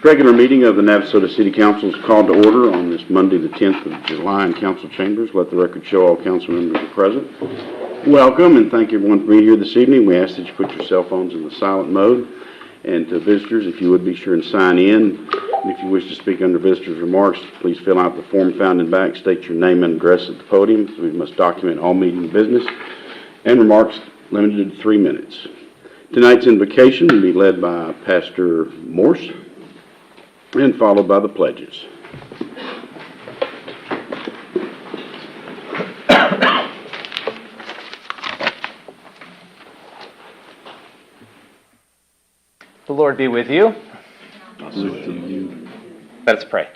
Regular meeting of the Navasota City Council is called to order on this Monday, the 10th of July in council chambers. Let the record show all council members are present. Welcome, and thank everyone for being here this evening. We ask that you put your cell phones in the silent mode. And to visitors, if you would be sure and sign in. And if you wish to speak under visitors' remarks, please fill out the form found in back. State your name and address at the podium. So we must document all meeting business and remarks limited to 3 minutes. Tonight's invocation will be led by Pastor Morse and followed by the pledges. The Lord be with you. With you. Let us pray.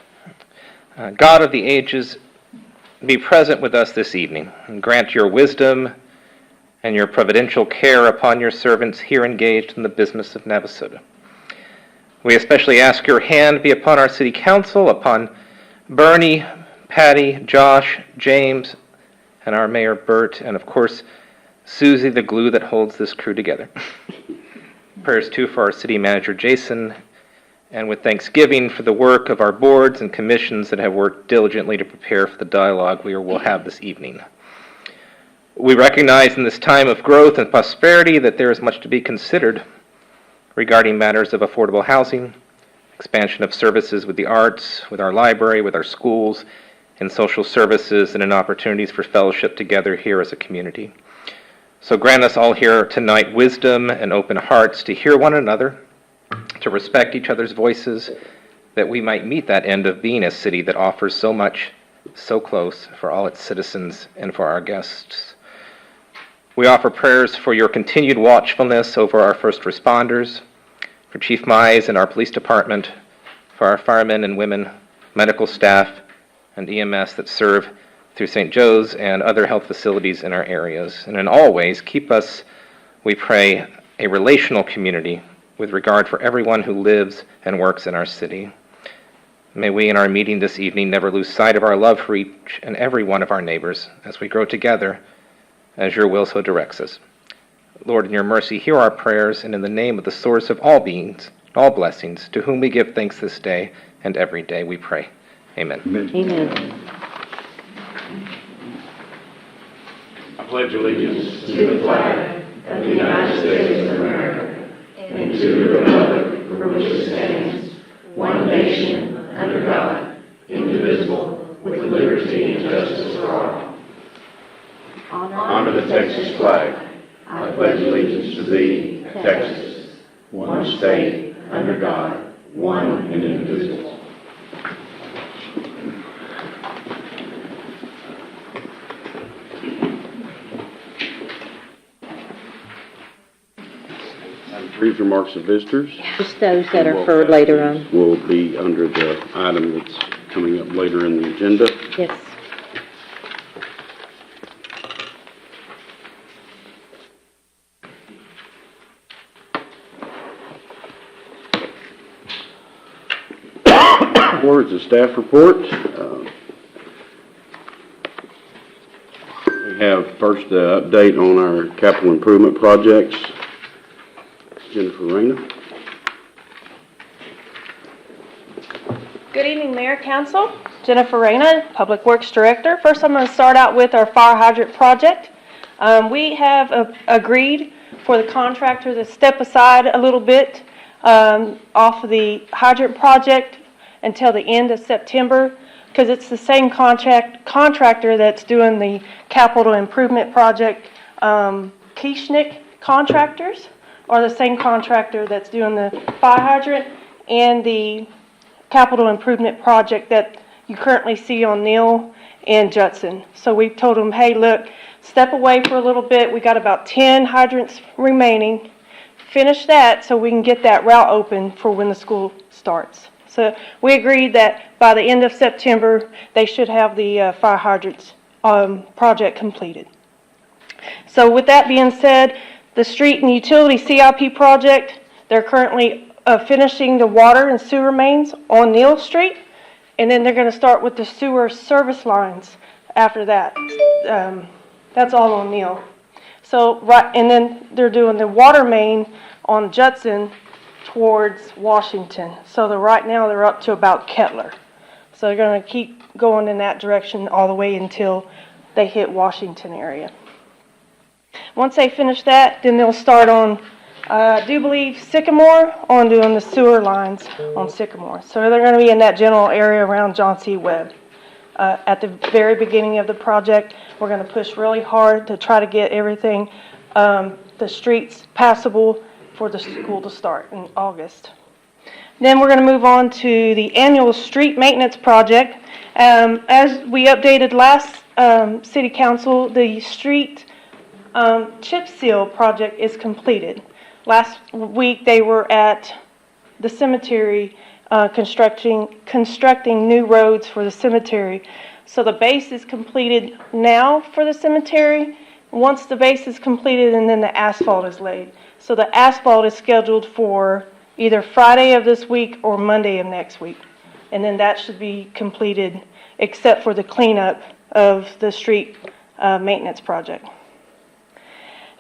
God of the ages, be present with us this evening and grant your wisdom and your providential care upon your servants here engaged in the business of Navasota. We especially ask your hand be upon our city council, upon Bernie, Patty, Josh, James, and our Mayor Burt, and of course, Susie, the glue that holds this crew together. Prayers too for our city manager, Jason, and with thanksgiving for the work of our boards and commissions that have worked diligently to prepare for the dialogue we will have this evening. We recognize in this time of growth and prosperity that there is much to be considered regarding matters of affordable housing, expansion of services with the arts, with our library, with our schools, and social services, and in opportunities for fellowship together here as a community. So grant us all here tonight wisdom and open hearts to hear one another, to respect each other's voices, that we might meet that end of being a city that offers so much, so close for all its citizens and for our guests. We offer prayers for your continued watchfulness over our first responders, for Chief Mize and our police department, for our firemen and women, medical staff, and EMS that serve through St. Joe's and other health facilities in our areas. And in all ways, keep us, we pray, a relational community with regard for everyone who lives and works in our city. May we in our meeting this evening never lose sight of our love for each and every one of our neighbors as we grow together as your will so directs us. Lord, in your mercy, hear our prayers, and in the name of the source of all beings, all blessings, to whom we give thanks this day and every day, we pray. Amen. Amen. I pledge allegiance To the flag of the United States of America and to the republic for which it stands, one nation, under God, indivisible, with liberty and justice for all. Honor the Texas flag. I pledge allegiance to thee, Texas, one state, under God, one and indivisible. Brief remarks of visitors Just those that are for later on. will be under the item that's coming up later in the agenda. Yes. Boards, a staff report. We have first the update on our capital improvement projects. Jennifer Reyna. Good evening, Mayor, Council. Jennifer Reyna, Public Works Director. First, I'm going to start out with our fire hydrant project. We have agreed for the contractor to step aside a little bit off of the hydrant project until the end of September, because it's the same contractor that's doing the capital improvement project. Kieschnick Contractors are the same contractor that's doing the fire hydrant and the capital improvement project that you currently see on Neal and Judson. So we told them, hey, look, step away for a little bit. We got about 10 hydrants remaining. Finish that so we can get that route open for when the school starts. So we agreed that by the end of September, they should have the fire hydrants project completed. So with that being said, the street and utility CIP project, they're currently finishing the water and sewer mains on Neal Street, and then they're going to start with the sewer service lines after that. That's all on Neal. So, right, and then they're doing the water main on Judson towards Washington. So right now they're up to about Kettler. So they're gonna keep going in that direction all the way until they hit Washington area. Once they finish that, then they'll start on, I do believe Sycamore, on doing the sewer lines on Sycamore. So they're gonna be in that general area around John C. Webb. At the very beginning of the project, we're gonna push really hard to try to get everything, the streets passable for the school to start in August. Then we're gonna move on to the annual street maintenance project. As we updated last, city council, the street, chip seal project is completed. Last week, they were at the cemetery, constructing new roads for the cemetery. So the base is completed now for the cemetery. Once the base is completed, and then the asphalt is laid. So the asphalt is scheduled for either Friday of this week or Monday of next week. And then that should be completed, except for the cleanup of the street maintenance project.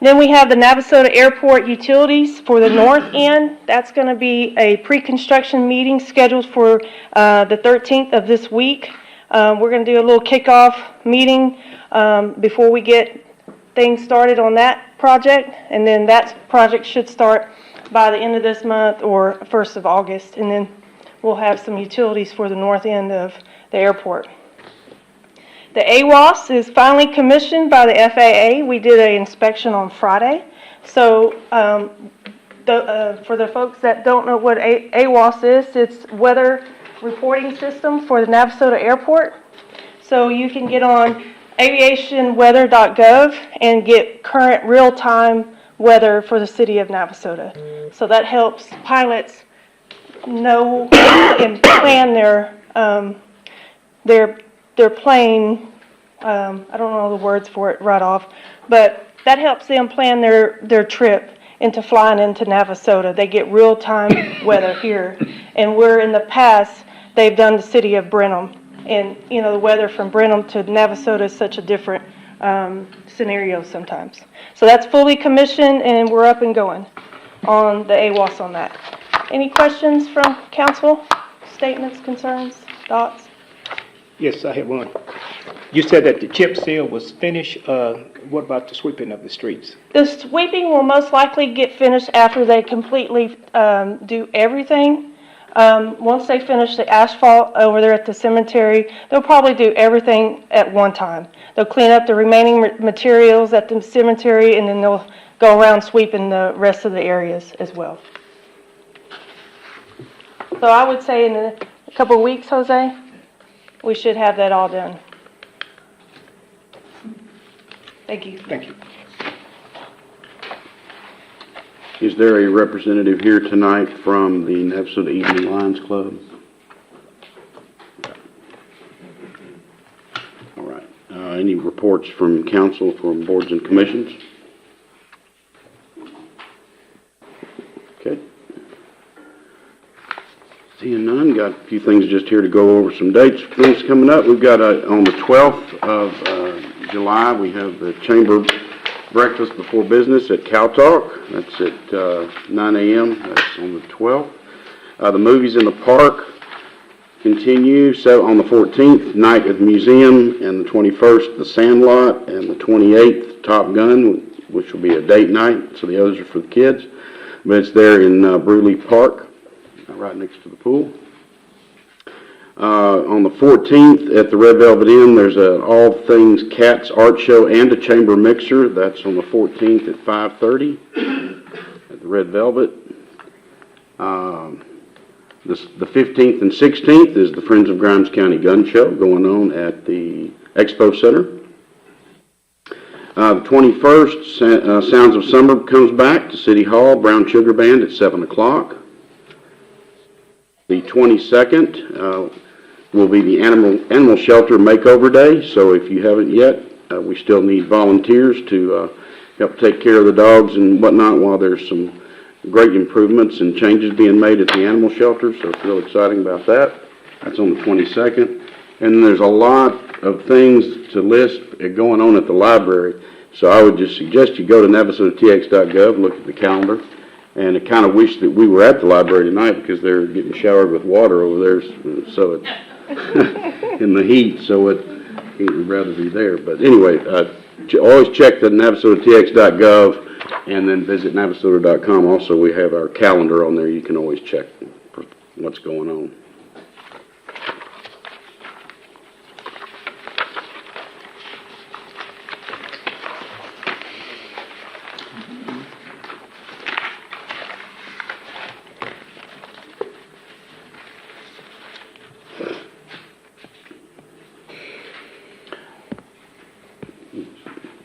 Then we have the Navasota Airport utilities for the north end. That's going to be a pre-construction meeting scheduled for the 13th of this week. We're going to do a little kickoff meeting before we get things started on that project. And then that project should start by the end of this month or 1st of August. And then we'll have some utilities for the north end of the airport. The AWAS is finally commissioned by the FAA. We did an inspection on Friday. So for the folks that don't know what AWAS is, it's weather reporting system for the Navasota Airport. So you can get on aviationweather.gov and get current real-time weather for the city of Navasota. So that helps pilots know and plan their plane, I don't know the words for it right off, but that helps them plan their trip into flying into Navasota. They get real-time weather here. And where in the past, they've done the city of Brenham. And, you know, the weather from Brenham to Navasota is such a different scenario sometimes. So that's fully commissioned, and we're up and going on the AWAS on that. Any questions from council? Statements, concerns, thoughts? Yes, I have one. You said that the chip seal was finished. What about the sweeping of the streets? The sweeping will most likely get finished after they completely do everything. Once they finish the asphalt over there at the cemetery, they'll probably do everything at one time. They'll clean up the remaining materials at the cemetery, and then they'll go around sweeping the rest of the areas as well. So I would say in a couple of weeks, Jose, we should have that all done. Thank you. Thank you. Is there a representative here tonight from the Navasota Evening Lions Club? All right. Any reports from council, from boards and commissions? Okay. Seeing none, got a few things just here to go over some dates, things coming up. We've got on the 12th of July, we have the Chamber Breakfast Before Business at Cow Talk. That's at 9 a.m. That's on the 12th. The movies in the park continue. So on the 14th, Night at the Museum, and the 21st, The Sandlot, and the 28th, Top Gun, which will be a date night. So the others are for the kids. But it's there in Brewley Park, right next to the pool. On the 14th at the Red Velvet Inn, there's a All Things Cats art show and a chamber mixer. That's on the 14th at 5:30 at the Red Velvet. The 15th and 16th is the Friends of Grimes County Gun Show going on at the Expo Center. The 21st, Sounds of Summer comes back to City Hall, Brown Sugar Band at 7 o'clock. The 22nd will be the Animal Shelter Makeover Day, so if you haven't yet, we still need volunteers to help take care of the dogs and whatnot while there's some great improvements and changes being made at the animal shelter, so it's real exciting about that. That's on the 22nd. And there's a lot of things to list going on at the library. So I would just suggest you go to navasotatx.gov, look at the calendar, and I kind of wish that we were at the library tonight because they're getting showered with water over there, so it, in the heat, so it, we'd rather be there. But anyway, always check the navasotatx.gov and then visit navasota.com. Also, we have our calendar on there. You can always check for what's going on.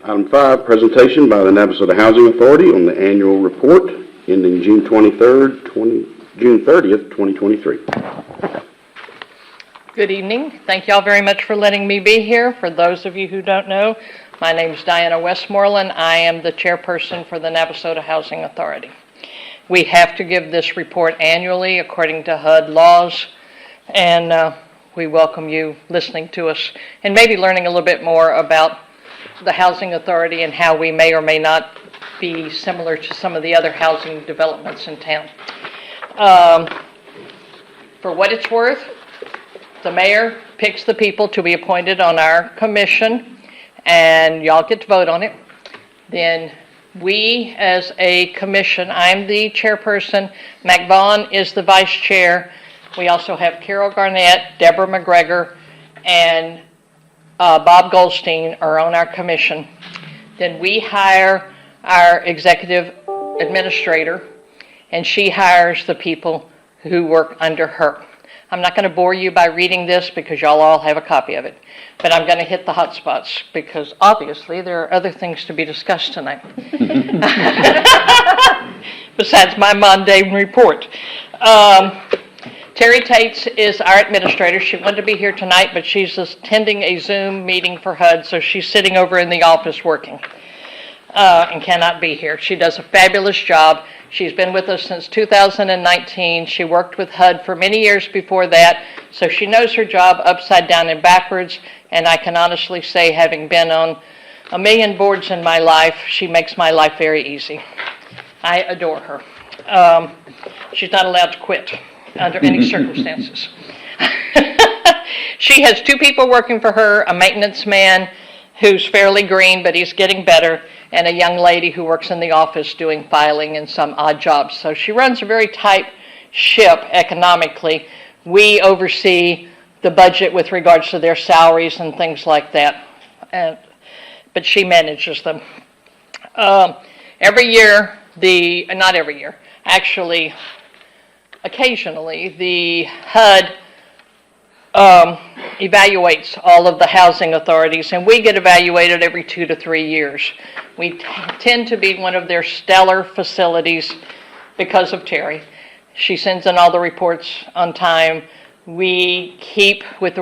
Item 5, presentation by the Navasota Housing Authority on the annual report ending June 30th, 2023. Good evening. Thank you all very much for letting me be here. For those of you who don't know, my name is Diana Westmoreland. I am the chairperson for the Navasota Housing Authority. We have to give this report annually according to HUD laws, and we welcome you listening to us and maybe learning a little bit more about the Housing Authority and how we may or may not be similar to some of the other housing developments in town. For what it's worth, the mayor picks the people to be appointed on our commission, and y'all get to vote on it. Then we, as a commission, I'm the chairperson, Mac Vaughn is the vice chair. We also have Carol Garnett, Deborah McGregor, and Bob Goldstein are on our commission. Then we hire our executive administrator, and she hires the people who work under her. I'm not going to bore you by reading this because y'all all have a copy of it, but I'm going to hit the hot spots because obviously there are other things to be discussed tonight besides my mundane report. Terry Tates is our administrator. She wanted to be here tonight, but she's attending a Zoom meeting for HUD, so she's sitting over in the office working and cannot be here. She does a fabulous job. She's been with us since 2019. She worked with HUD for many years before that, so she knows her job upside down and backwards, and I can honestly say, having been on a million boards in my life, she makes my life very easy. I adore her. She's not allowed to quit under any circumstances. She has 2 people working for her, a maintenance man who's fairly green, but he's getting better, and a young lady who works in the office doing filing and some odd jobs. So she runs a very tight ship economically. We oversee the budget with regards to their salaries and things like that, but she manages them. Every year, not every year, actually, occasionally, the HUD evaluates all of the housing authorities, and we get evaluated every 2 to 3 years. We tend to be one of their stellar facilities because of Terry. She sends in all the reports on time. We keep, with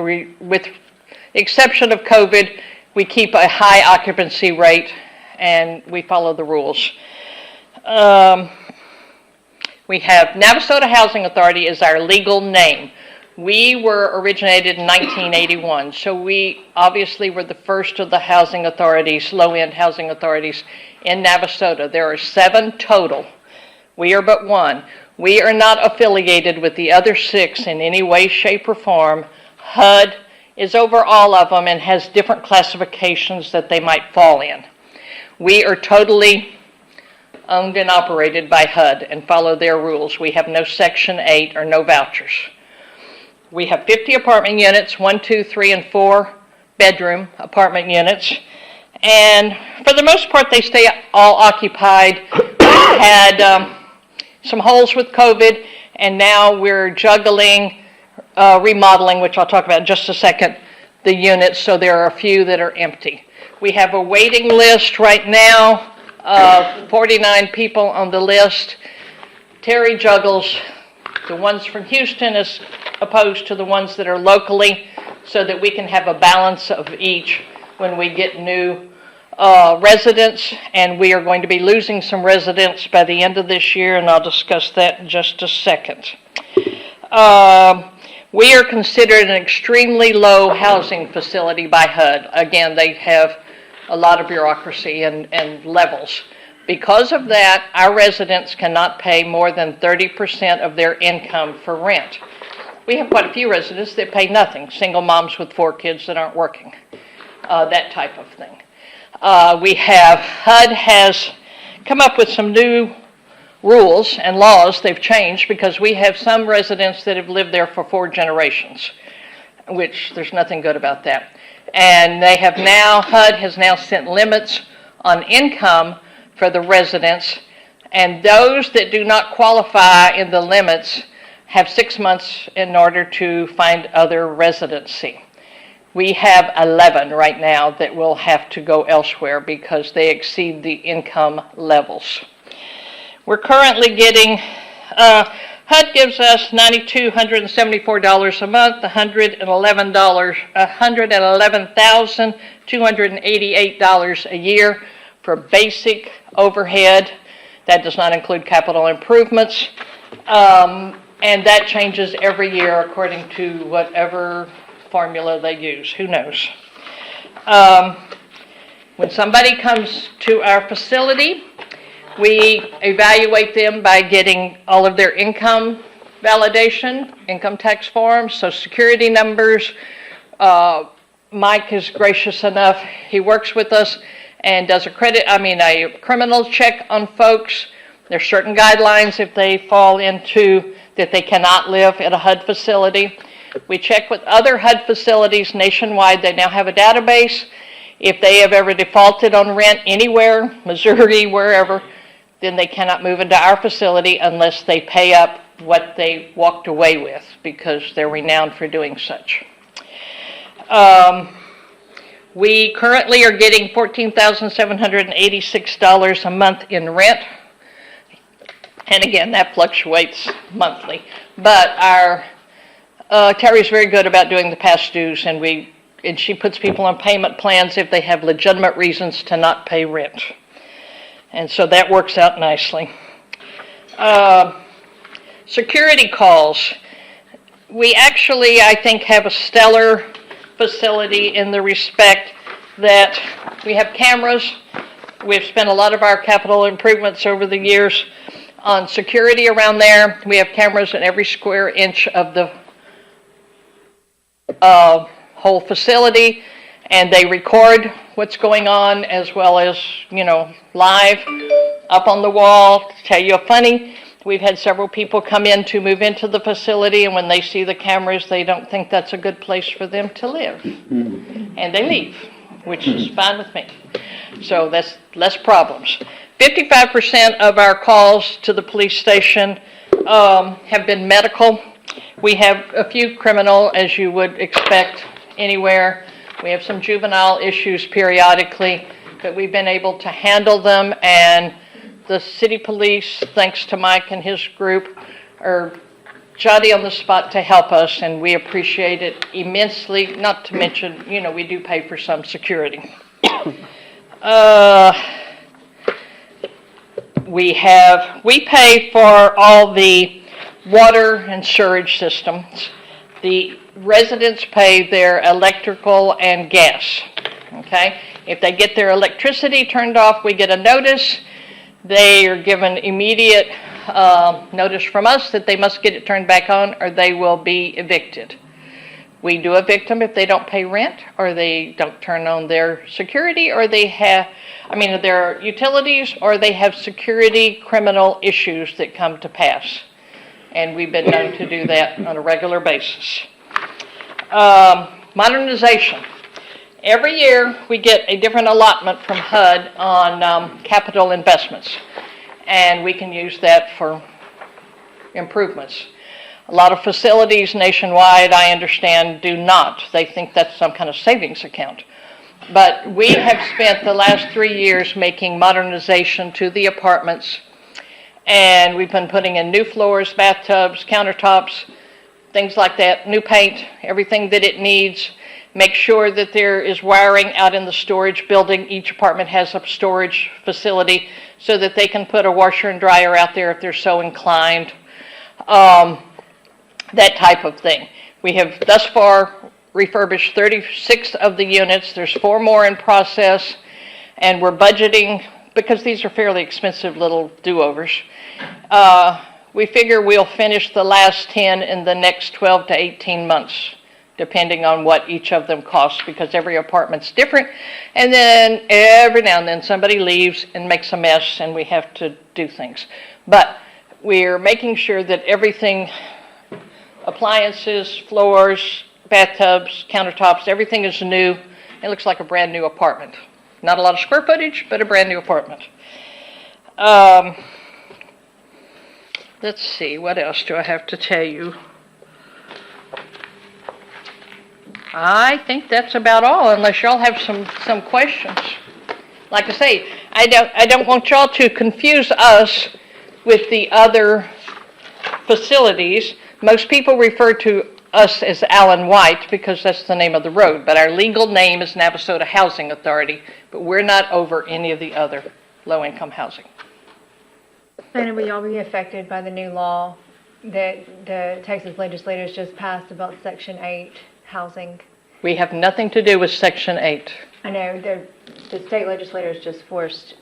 exception of COVID, we keep a high occupancy rate, and we follow the rules. We have Navasota Housing Authority is our legal name. We were originated in 1981, so we obviously were the first of the housing authorities, low-end housing authorities in Navasota. There are 7 total. We are but one. We are not affiliated with the other 6 in any way, shape, or form. HUD is over all of them and has different classifications that they might fall in. We are totally owned and operated by HUD and follow their rules. We have no Section 8 or no vouchers. We have 50 apartment units, 1, 2, 3, and 4 bedroom apartment units. And for the most part, they stay all occupied. We had some holes with COVID, and now we're juggling remodeling, which I'll talk about in just a second, the units, so there are a few that are empty. We have a waiting list right now of 49 people on the list. Terry juggles the ones from Houston as opposed to the ones that are locally so that we can have a balance of each when we get new residents, and we are going to be losing some residents by the end of this year, and I'll discuss that in just a second. We are considered an extremely low housing facility by HUD. Again, they have a lot of bureaucracy and levels. Because of that, our residents cannot pay more than 30% of their income for rent. We have quite a few residents that pay nothing, single moms with 4 kids that aren't working, that type of thing. HUD has come up with some new rules and laws. They've changed because we have some residents that have lived there for 4 generations, which there's nothing good about that. And HUD has now set limits on income for the residents, and those that do not qualify in the limits have 6 months in order to find other residency. We have 11 right now that will have to go elsewhere because they exceed the income levels. We're currently getting, HUD gives us $9,274 a month, $111,288 a year for basic overhead. That does not include capital improvements. And that changes every year according to whatever formula they use. Who knows? When somebody comes to our facility, we evaluate them by getting all of their income validation, income tax forms, Social Security numbers. Mike is gracious enough. He works with us and does a criminal check on folks. There's certain guidelines if they fall into that they cannot live at a HUD facility. We check with other HUD facilities nationwide. They now have a database. If they have ever defaulted on rent anywhere, Missouri, wherever, then they cannot move into our facility unless they pay up what they walked away with, because they're renowned for doing such. We currently are getting $14,786 a month in rent. And again, that fluctuates monthly. But our Terry's very good about doing the past dues, and she puts people on payment plans if they have legitimate reasons to not pay rent. And so that works out nicely. Security calls. We actually, I think, have a stellar facility in the respect that we have cameras. We've spent a lot of our capital improvements over the years on security around there. We have cameras in every square inch of the whole facility, and they record what's going on as well as, live up on the wall. To tell you a funny, we've had several people come in to move into the facility, and when they see the cameras, they don't think that's a good place for them to live. And they leave, which is fine with me. So that's less problems. 55% of our calls to the police station have been medical. We have a few criminal, as you would expect anywhere. We have some juvenile issues periodically, but we've been able to handle them, and the city police, thanks to Mike and his group, are jolly on the spot to help us, and we appreciate it immensely, not to mention, we do pay for some security. We pay for all the water and sewage systems. The residents pay their electrical and gas, okay? If they get their electricity turned off, we get a notice. They are given immediate notice from us that they must get it turned back on or they will be evicted. We do evict them if they don't pay rent or they don't turn on their security or their utilities, or they have security criminal issues that come to pass. And we've been known to do that on a regular basis. Modernization. Every year we get a different allotment from HUD on capital investments, and we can use that for improvements. A lot of facilities nationwide, I understand, do not. They think that's some kind of savings account. But we have spent the last 3 years making modernization to the apartments, and we've been putting in new floors, bathtubs, countertops, things like that, new paint, everything that it needs. Make sure that there is wiring out in the storage building. Each apartment has a storage facility so that they can put a washer and dryer out there if they're so inclined. That type of thing. We have thus far refurbished 36 of the units. There's 4 more in process, And we're budgeting, because these are fairly expensive little do-overs, we figure we'll finish the last 10 in the next 12 to 18 months, depending on what each of them costs, because every apartment's different. And then every now and then somebody leaves and makes a mess and we have to do things. But we're making sure that everything, appliances, floors, bathtubs, countertops, everything is new. It looks like a brand new apartment. Not a lot of square footage, but a brand new apartment. Let's see, what else do I have to tell you? I think that's about all, unless y'all have some questions. Like I say, I don't want y'all to confuse us with the other facilities. Most people refer to us as Allen White because that's the name of the road, but our legal name is Navasota Housing Authority, but we're not over any of the other low-income housing. And will y'all be affected by the new law that the Texas legislators just passed about Section 8 housing? We have nothing to do with Section 8. I know the state legislators just forced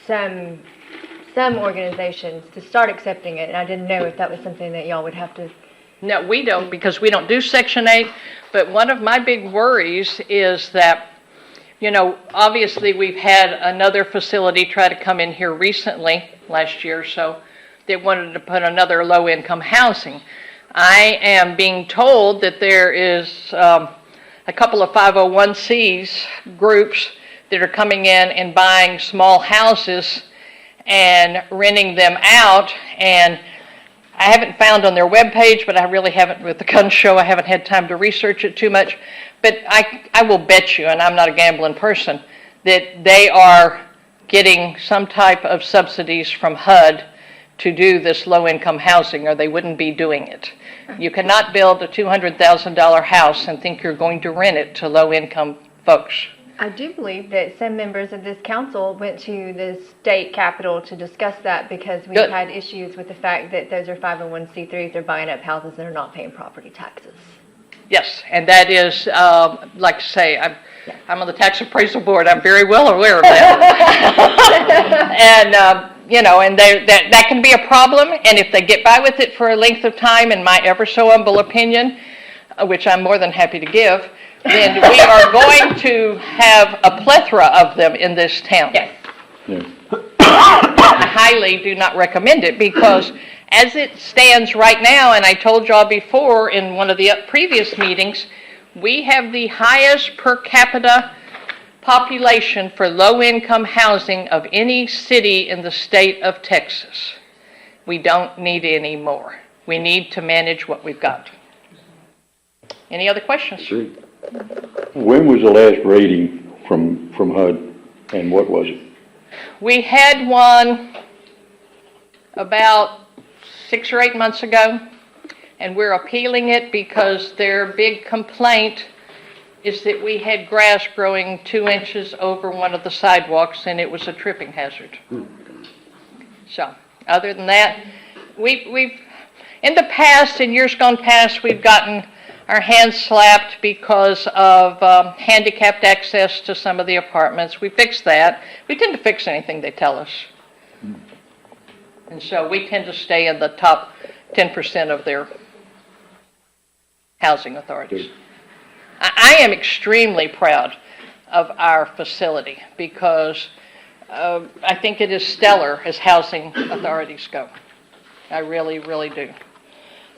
some organizations to start accepting it, and I didn't know if that was something that y'all would have to. No, we don't, because we don't do Section 8, but one of my big worries is that, you know, obviously we've had another facility try to come in here recently, last year or so, that wanted to put another low-income housing. I am being told that there is a couple of 501c groups that are coming in and buying small houses and renting them out, and I haven't found on their webpage, but I really haven't, with the gun show, I haven't had time to research it too much, but I will bet you, and I'm not a gambling person, that they are getting some type of subsidies from HUD to do this low-income housing, or they wouldn't be doing it. You cannot build a $200,000 house and think you're going to rent it to low-income folks. I do believe that some members of this council went to the state capitol to discuss that because we've Good. had issues with the fact that those are 501c3s, they're buying up houses and are not paying property taxes. Yes, and that is, like I say, I'm on the tax appraisal board. I'm very well aware of that. And, you know, and that can be a problem. And if they get by with it for a length of time, in my ever so humble opinion, which I'm more than happy to give, then we are going to have a plethora of them in this town. Yes. I highly do not recommend it because as it stands right now, and I told y'all before in one of the previous meetings, we have the highest per capita population for low-income housing of any city in the state of Texas. We don't need any more. We need to manage what we've got. Any other questions? Sure. When was the last rating from HUD, and what was it? We had one about 6 or 8 months ago, and we're appealing it because their big complaint is that we had grass growing 2 inches over one of the sidewalks, and it was a tripping hazard. So, other than that, we've in the past, in years gone past, we've gotten our hands slapped because of handicapped access to some of the apartments. We fixed that. We tend to fix anything they tell us. And so we tend to stay in the top 10% of their housing authorities. I am extremely proud of our facility because I think it is stellar as housing authorities go. I really, really do.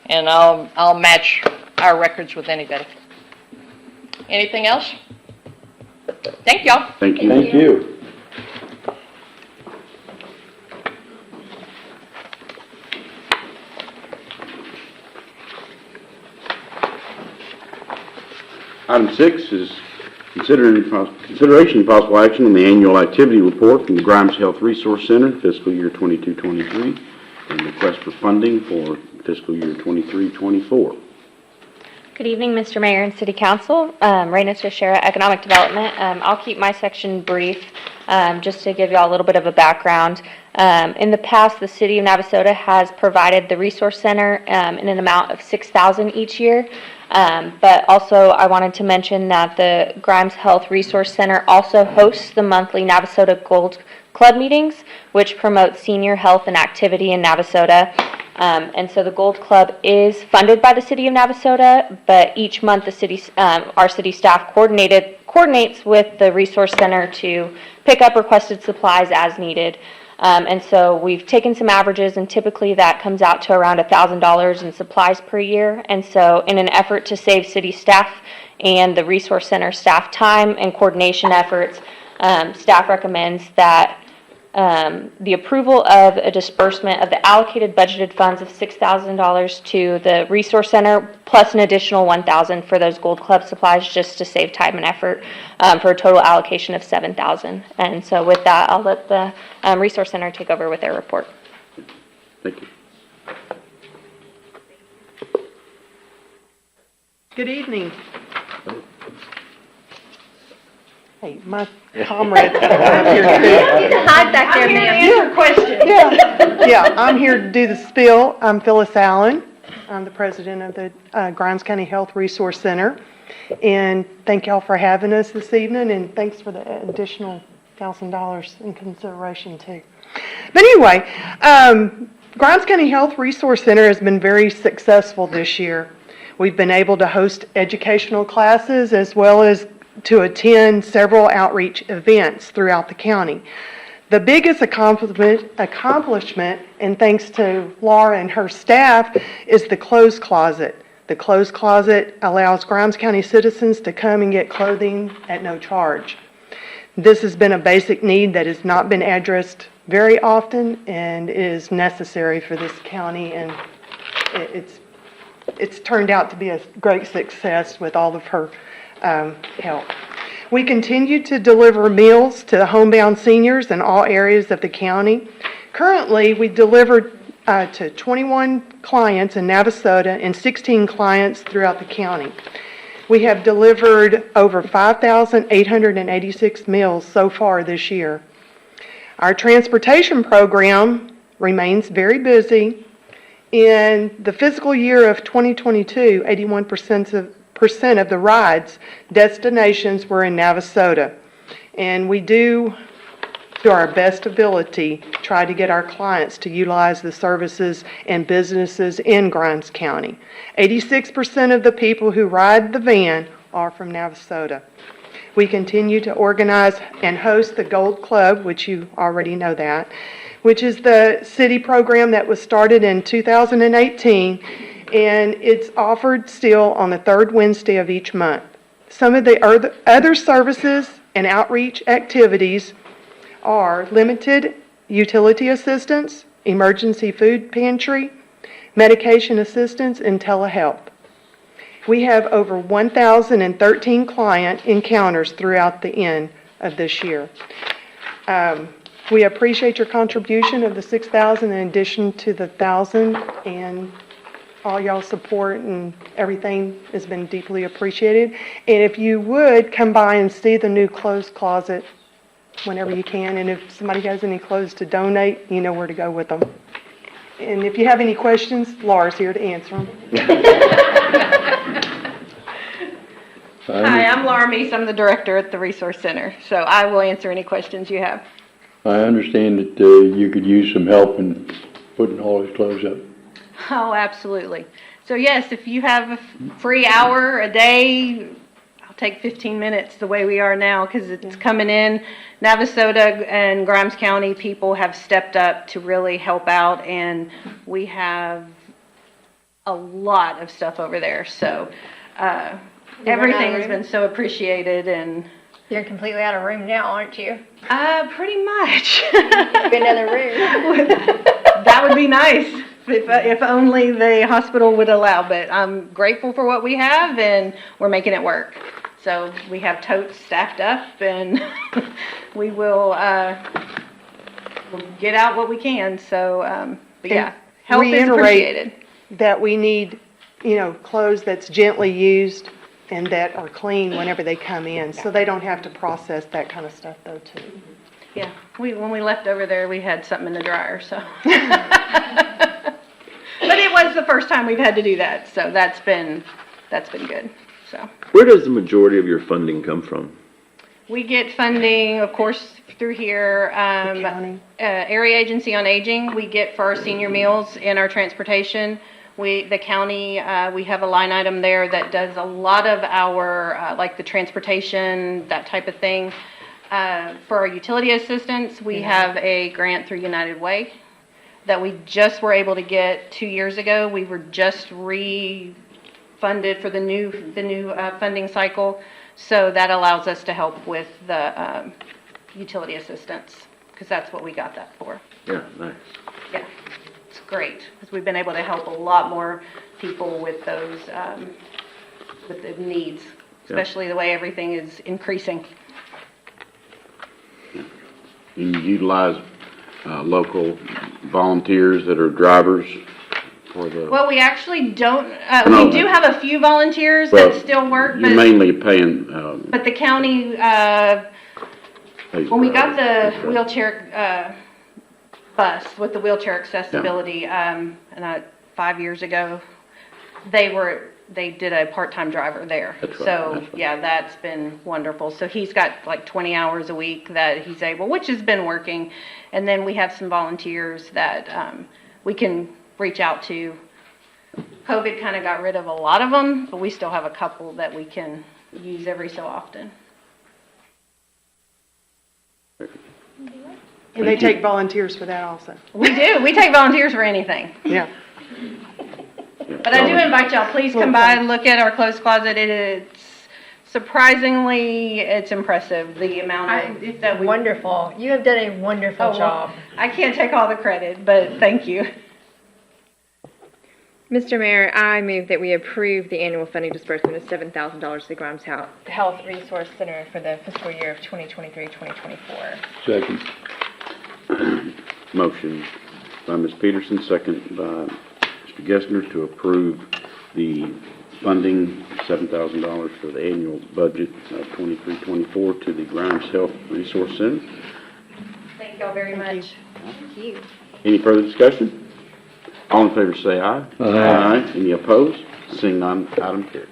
And I'll match our records with anybody. Anything else? Thank y'all. Thank you. Thank you. Item 6 is consideration and possible action on the annual activity report from the Grimes Health Resource Center, fiscal year 22-23, and request for funding for fiscal year 23-24. Good evening, Mr. Mayor and City Council. Raina Teixeira, Economic Development. I'll keep my section brief just to give you all a little bit of a background. In the past, the City of Navasota has provided the Resource Center in an amount of $6,000 each year. But also, I wanted to mention that the Grimes Health Resource Center also hosts the monthly Navasota Gold Club meetings, which promote senior health and activity in Navasota. And so the Gold Club is funded by the City of Navasota, but each month our city staff coordinates with the Resource Center to pick up requested supplies as needed. And so we've taken some averages, and typically that comes out to around $1,000 in supplies per year. And so in an effort to save city staff and the Resource Center staff time and coordination efforts, staff recommends that the approval of a disbursement of the allocated budgeted funds of $6,000 to the Resource Center, plus an additional $1,000 for those Gold Club supplies, just to save time and effort, for a total allocation of $7,000. And so with that, I'll let the Resource Center take over with their report. Thank you. Good evening. Hey, my comrades are up here too. Hide back there, ma'am. Yeah, I'm here to do the spiel. I'm Phyllis Allen. I'm the president of the Grimes County Health Resource Center. And thank y'all for having us this evening, and thanks for the additional $1,000 in consideration too. But anyway, Grimes County Health Resource Center has been very successful this year. We've been able to host educational classes as well as to attend several outreach events throughout the county. The biggest accomplishment, and thanks to Laura and her staff, is the clothes closet. The clothes closet allows Grimes County citizens to come and get clothing at no charge. This has been a basic need that has not been addressed very often and is necessary for this county, and it's turned out to be a great success with all of her help. We continue to deliver meals to homebound seniors in all areas of the county. Currently, we delivered to 21 clients in Navasota and 16 clients throughout the county. We have delivered over 5,886 meals so far this year. Our transportation program remains very busy. In the fiscal year of 2022, 81% of the rides destinations were in Navasota. And we do, to our best ability, try to get our clients to utilize the services and businesses in Grimes County. 86% of the people who ride the van are from Navasota. We continue to organize and host the Gold Club, which you already know that, which is the city program that was started in 2018, and it's offered still on the third Wednesday of each month. Some of the other services and outreach activities are limited utility assistance, emergency food pantry, medication assistance, and telehealth. We have over 1,013 client encounters throughout the end of this year. We appreciate your contribution of the $6,000 in addition to the $1,000, and all y'all's support and everything has been deeply appreciated. And if you would, come by and see the new clothes closet whenever you can. And if somebody has any clothes to donate, you know where to go with them. And if you have any questions, Laura's here to answer them. Hi, I'm Laura Meese. I'm the director at the Resource Center, so I will answer any questions you have. I understand that you could use some help in putting all his clothes up. Oh, absolutely. So yes, if you have a free hour a day, I'll take 15 minutes the way we are now, because it's coming in. Navasota and Grimes County people have stepped up to really help out, and we have a lot of stuff over there. So everything has been so appreciated, and You're completely out of room now, aren't you? pretty much. Another room. That would be nice. If only the hospital would allow, but I'm grateful for what we have, and we're making it work. So we have totes stacked up, and we will we'll get out what we can. So, but yeah, help is appreciated. That we need, clothes that's gently used and that are clean whenever they come in, so they don't have to process that kind of stuff though too. Yeah, when we left over there, we had something in the dryer, so. But it was the first time we've had to do that, so that's been that's been good, so. Where does the majority of your funding come from? We get funding, of course, through here, county. Area Agency on Aging, we get for our senior meals and our transportation. The county, we have a line item there that does a lot of our, like the transportation, that type of thing. For our utility assistance, we have a grant through United Way that we just were able to get 2 years ago. We were just refunded for the new funding cycle. So that allows us to help with the utility assistance, because that's what we got that for. Yeah, nice. Yeah, it's great, because we've been able to help a lot more people with those, with the needs, especially the way everything is increasing. And you utilize local volunteers that are drivers for the... Well, we actually don't, No. we do have a few volunteers Well, that still work, You're but mainly paying... but the county, when we got the wheelchair bus with the wheelchair accessibility, and 5 years ago, they did a part-time driver there. That's right, So, that's right. yeah, that's been wonderful. So he's got like 20 hours a week that he's able, which has been working. And then we have some volunteers that we can reach out to. COVID kind of got rid of a lot of them, but we still have a couple that we can use every so often. And they take volunteers for that also. We do. We take volunteers for anything. Yeah. But I do invite y'all, please come by and look at our clothes closet. It's impressive, the amount of, that we. Wonderful. You have done a wonderful Oh, well, job. I can't take all the credit, but thank you. Mr. Mayor, I move that we approve the annual funding disbursement of $7,000 to the Grimes Health Resource Center for the fiscal year of 2023-2024. Second. Motion by Ms. Peterson, second by Mr. Gessner to approve the funding, $7,000 for the annual budget of 23-24 to the Grimes Health Resource Center. Thank y'all very much. Thank you. Any further discussion? All in favor say aye. Aye. Any opposed? Seeing none, item carries.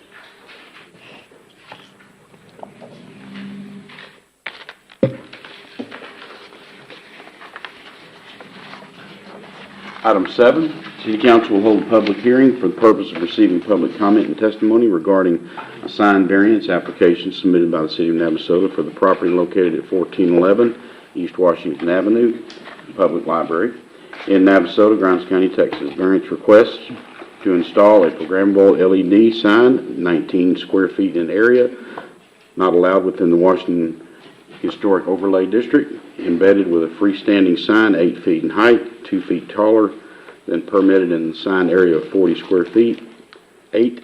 Item 7, City Council will hold a public hearing for the purpose of receiving public comment and testimony regarding a sign variance application submitted by the City of Navasota for the property located at 1411 East Washington Avenue, Public Library, in Navasota, Grimes County, Texas. Variance request to install a programmable LED sign, 19 square feet in area, not allowed within the Washington Historic Overlay District, embedded with a freestanding sign 8 feet in height, 2 feet taller than permitted in the sign area of 40 square feet, 8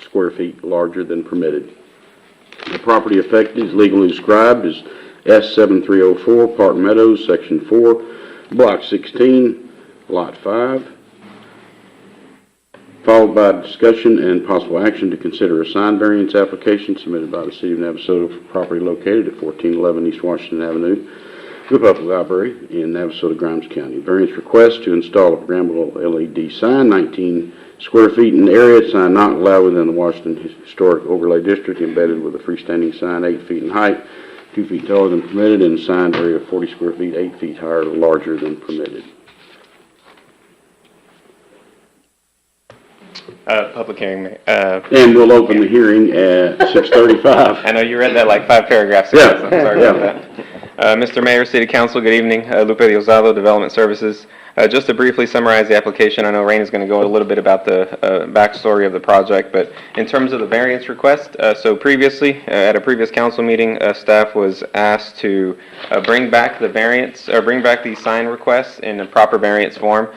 square feet larger than permitted. The property affected is legally described as S7304 Park Meadows, Section 4, Block 16, Lot 5, followed by discussion and possible action to consider a sign variance application submitted by the City of Navasota for property located at 1411 East Washington Avenue, the Public Library in Navasota, Grimes County. Variance request to install a programmable LED sign, 19 square feet in area, sign not allowed within the Washington Historic Overlay District, embedded with a freestanding sign 8 feet in height, 2 feet taller than permitted, and a sign area of 40 square feet, 8 feet higher or larger than permitted. Public hearing. And we'll open the hearing at 6:35. I know you read that like 5 paragraphs ago, Yeah, so I'm sorry about that. Mr. Mayor, City Council, good evening. Lupe Diosdado, Development Services. Just to briefly summarize the application, I know Rain is going to go a little bit about the backstory of the project, but in terms of the variance request, so previously, at a previous council meeting, staff was asked to bring back the variance, or bring back these sign requests in a proper variance form.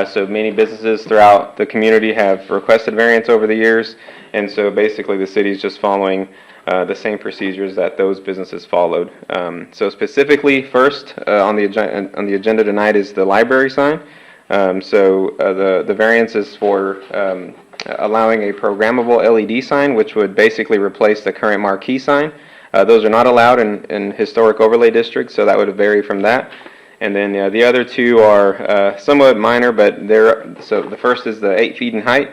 So many businesses throughout the community have requested variance over the years, and so basically the city is just following the same procedures that those businesses followed. So specifically, first on the agenda tonight is the library sign. The variance is for allowing a programmable LED sign, which would basically replace the current marquee sign. Those are not allowed in historic overlay districts, so that would vary from that. And then the other two are somewhat minor, but so the first is the 8 feet in height,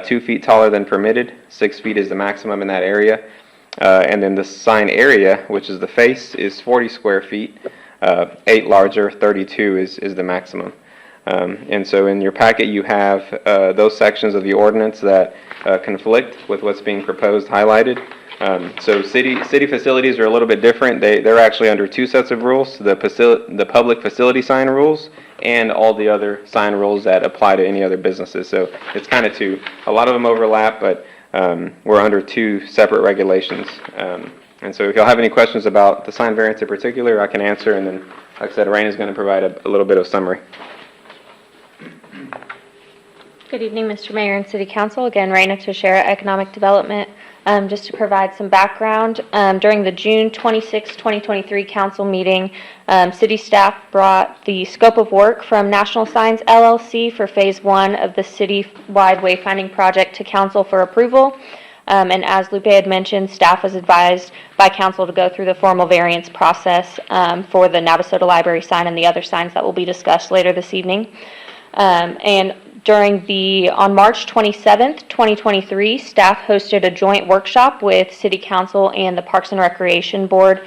2 feet taller than permitted, 6 feet is the maximum in that area. And then the sign area, which is the face, is 40 square feet, 8 larger, 32 is the maximum. And so in your packet you have those sections of the ordinance that conflict with what's being proposed highlighted. So city facilities are a little bit different. They're actually under two sets of rules: the public facility sign rules and all the other sign rules that apply to any other businesses. So it's kind of two. A lot of them overlap, but we're under two separate regulations. And so if y'all have any questions about the sign variance in particular, I can answer. And then, like I said, Raina is going to provide a little bit of summary. Good evening, Mr. Mayor and City Council. Again, Raina Teixeira, Economic Development. Just to provide some background, during the June 26, 2023 council meeting, city staff brought the scope of work from National Signs LLC for Phase 1 of the city-wide wayfinding project to council for approval. And as Lupe had mentioned, staff was advised by council to go through the formal variance process for the Navasota Library sign and the other signs that will be discussed later this evening. And on March 27th, 2023, staff hosted a joint workshop with City Council and the Parks and Recreation Board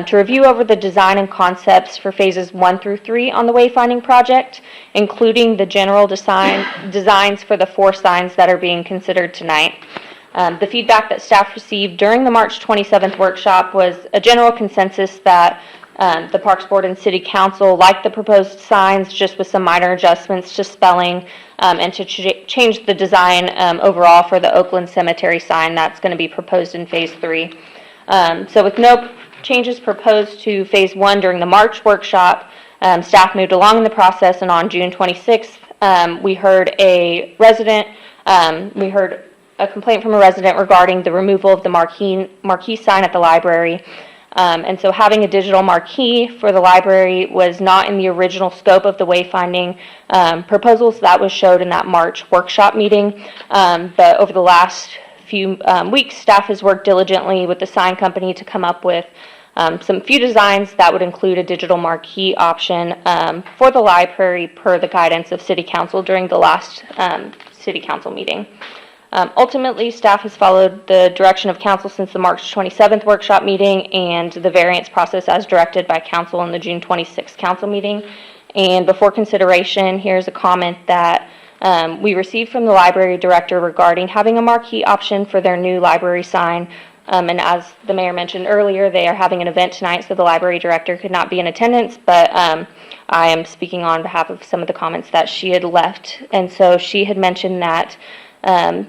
to review over the design and concepts for phases 1 through 3 on the wayfinding project, including the general designs for the 4 signs that are being considered tonight. The feedback that staff received during the March 27th workshop was a general consensus that the Parks Board and City Council liked the proposed signs, just with some minor adjustments to spelling and to change the design overall for the Oakland Cemetery sign that's going to be proposed in Phase 3. So with no changes proposed to Phase 1 during the March workshop, staff moved along in the process, and on June 26th, we heard a complaint from a resident regarding the removal of the marquee sign at the library. And so having a digital marquee for the library was not in the original scope of the wayfinding proposals that was showed in that March workshop meeting. But over the last few weeks, staff has worked diligently with the sign company to come up with few designs that would include a digital marquee option for the library per the guidance of City Council during the last City Council meeting. Ultimately, staff has followed the direction of council since the March 27th workshop meeting and the variance process as directed by council in the June 26th council meeting. And before consideration, here's a comment that we received from the library director regarding having a marquee option for their new library sign. And as the mayor mentioned earlier, they are having an event tonight, so the library director could not be in attendance, but I am speaking on behalf of some of the comments that she had left. And so she had mentioned that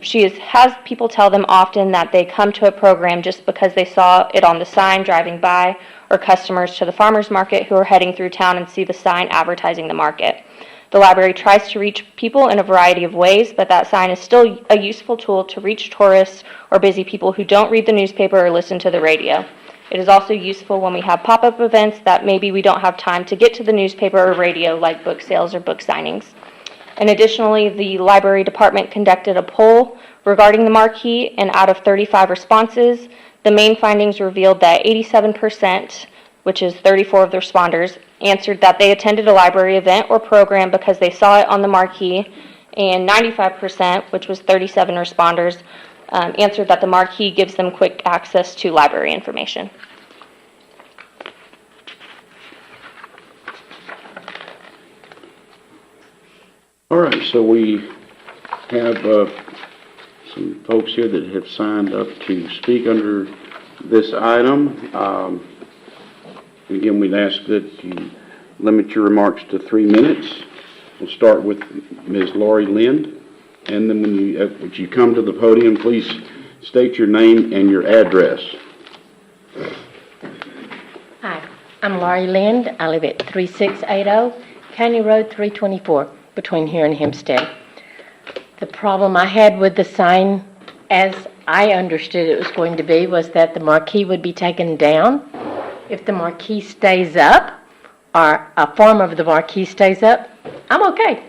she has people tell them often that they come to a program just because they saw it on the sign driving by, or customers to the farmers market who are heading through town and see the sign advertising the market. The library tries to reach people in a variety of ways, but that sign is still a useful tool to reach tourists or busy people who don't read the newspaper or listen to the radio. It is also useful when we have pop-up events that maybe we don't have time to get to the newspaper or radio, like book sales or book signings. And additionally, the library department conducted a poll regarding the marquee, and out of 35 responses, the main findings revealed that 87%, which is 34 of the responders, answered that they attended a library event or program because they saw it on the marquee, and 95%, which was 37 responders, answered that the marquee gives them quick access to library information. All right, so we have some folks here that have signed up to speak under this item. Again, we'd ask that you limit your remarks to 3 minutes. We'll start with Ms. Lori Lind, and then when you come to the podium, please state your name and your address. Hi, I'm Laurie Lind. I live at 3680 County Road 324, between here and Hempstead. The problem I had with the sign, as I understood it was going to be, was that the marquee would be taken down. If the marquee stays up, or a form of the marquee stays up, I'm okay.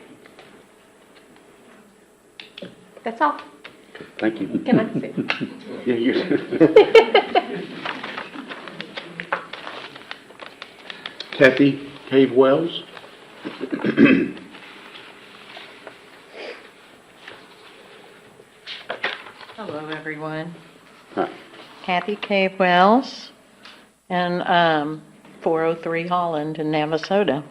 That's all. Thank you. Can I sit? Yeah, you're... Kathy Cave Wells. Hello, everyone. Hi. Kathy Cave Wells, and 403 Holland in Navasota.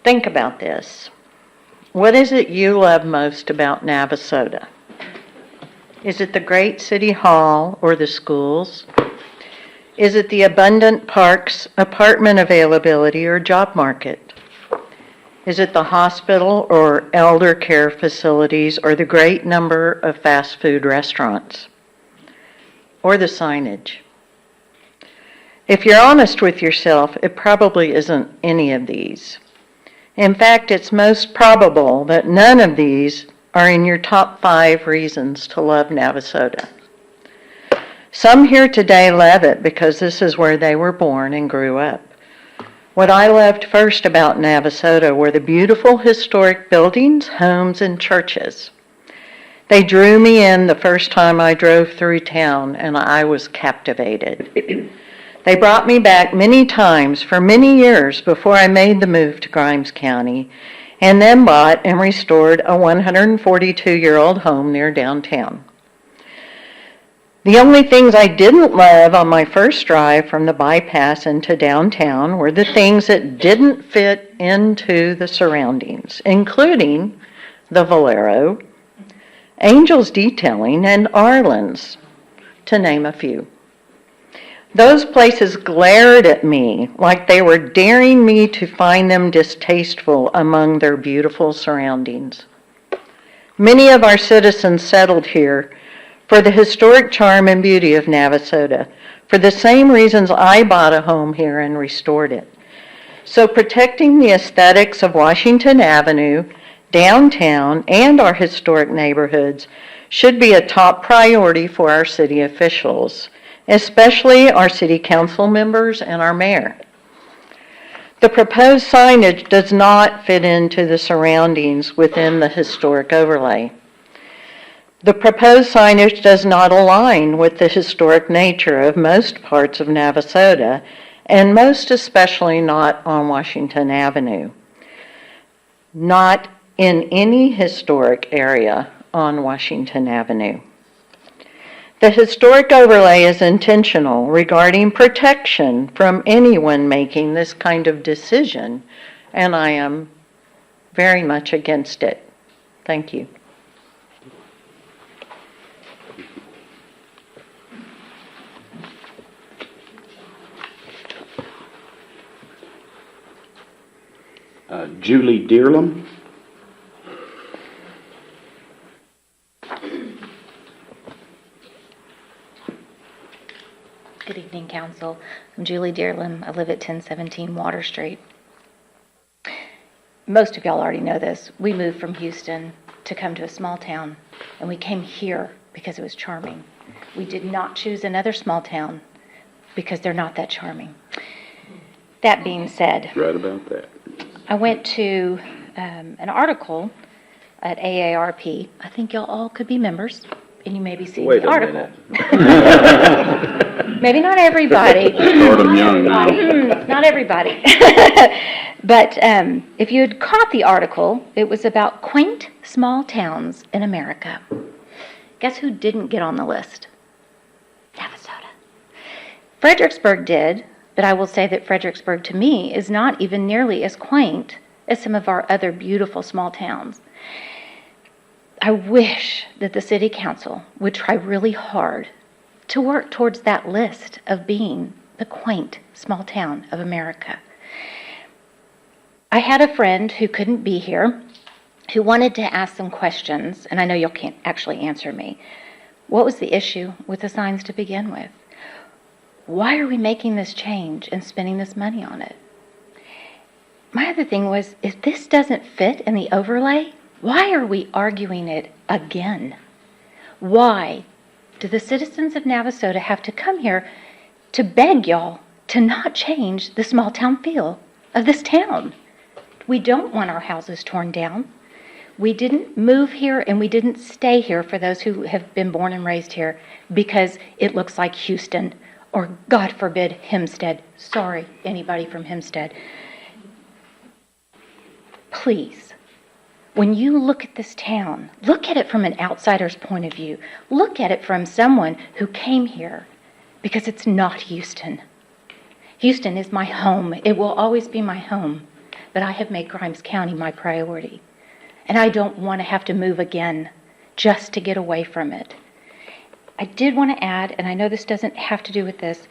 Think about this. What is it you love most about Navasota? Is it the great city hall or the schools? Is it the abundant parks, apartment availability, or job market? Is it the hospital or elder care facilities or the great number of fast food restaurants? Or the signage? If you're honest with yourself, it probably isn't any of these. In fact, it's most probable that none of these are in your top 5 reasons to love Navasota. Some here today love it because this is where they were born and grew up. What I loved first about Navasota were the beautiful historic buildings, homes, and churches. They drew me in the first time I drove through town, and I was captivated. They brought me back many times for many years before I made the move to Grimes County, and then bought and restored a 142-year-old home near downtown. The only things I didn't love on my first drive from the bypass into downtown were the things that didn't fit into the surroundings, including the Valero, Angels Detailing, and Arlen's, to name a few. Those places glared at me like they were daring me to find them distasteful among their beautiful surroundings. Many of our citizens settled here for the historic charm and beauty of Navasota, for the same reasons I bought a home here and restored it. So protecting the aesthetics of Washington Avenue, downtown, and our historic neighborhoods should be a top priority for our city officials, especially our city council members and our mayor. The proposed signage does not fit into the surroundings within the historic overlay. The proposed signage does not align with the historic nature of most parts of Navasota, and most especially not on Washington Avenue. Not in any historic area on Washington Avenue. The historic overlay is intentional regarding protection from anyone making this kind of decision, and I am very much against it. Thank you. Julie Dearlam. Good evening, Council. I'm Julie Dearlam. I live at 1017 Water Street. Most of y'all already know this. We moved from Houston to come to a small town, and we came here because it was charming. We did not choose another small town because they're not that charming. That being said, Right about that. I went to an article at AARP. I think y'all all could be members, and you may be seeing Wait the a article. minute. Maybe not everybody. Start 'em young now. Not everybody. But if you had caught the article, it was about quaint small towns in America. Guess who didn't get on the list? Navasota. Fredericksburg did, but I will say that Fredericksburg to me is not even nearly as quaint as some of our other beautiful small towns. I wish that the City Council would try really hard to work towards that list of being the quaint small town of America. I had a friend who couldn't be here, who wanted to ask some questions, and I know you can't actually answer me. What was the issue with the signs to begin with? Why are we making this change and spending this money on it? My other thing was, if this doesn't fit in the overlay, why are we arguing it again? Why do the citizens of Navasota have to come here to beg y'all to not change the small town feel of this town? We don't want our houses torn down. We didn't move here and we didn't stay here, for those who have been born and raised here, because it looks like Houston or God forbid, Hempstead. Sorry, anybody from Hempstead. Please, when you look at this town, look at it from an outsider's point of view. Look at it from someone who came here, because it's not Houston. Houston is my home. It will always be my home. But I have made Grimes County my priority. And I don't want to have to move again just to get away from it. I did want to add, and I know this doesn't have to do with this,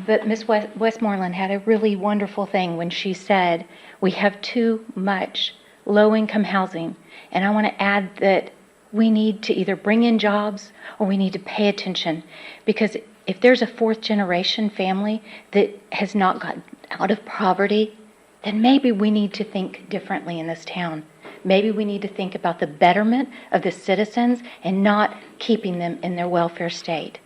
but Ms. Westmoreland had a really wonderful thing when she said we have too much low-income housing. And I want to add that we need to either bring in jobs or we need to pay attention. Because if there's a fourth-generation family that has not gotten out of poverty, then maybe we need to think differently in this town. Maybe we need to think about the betterment of the citizens and not keeping them in their welfare state.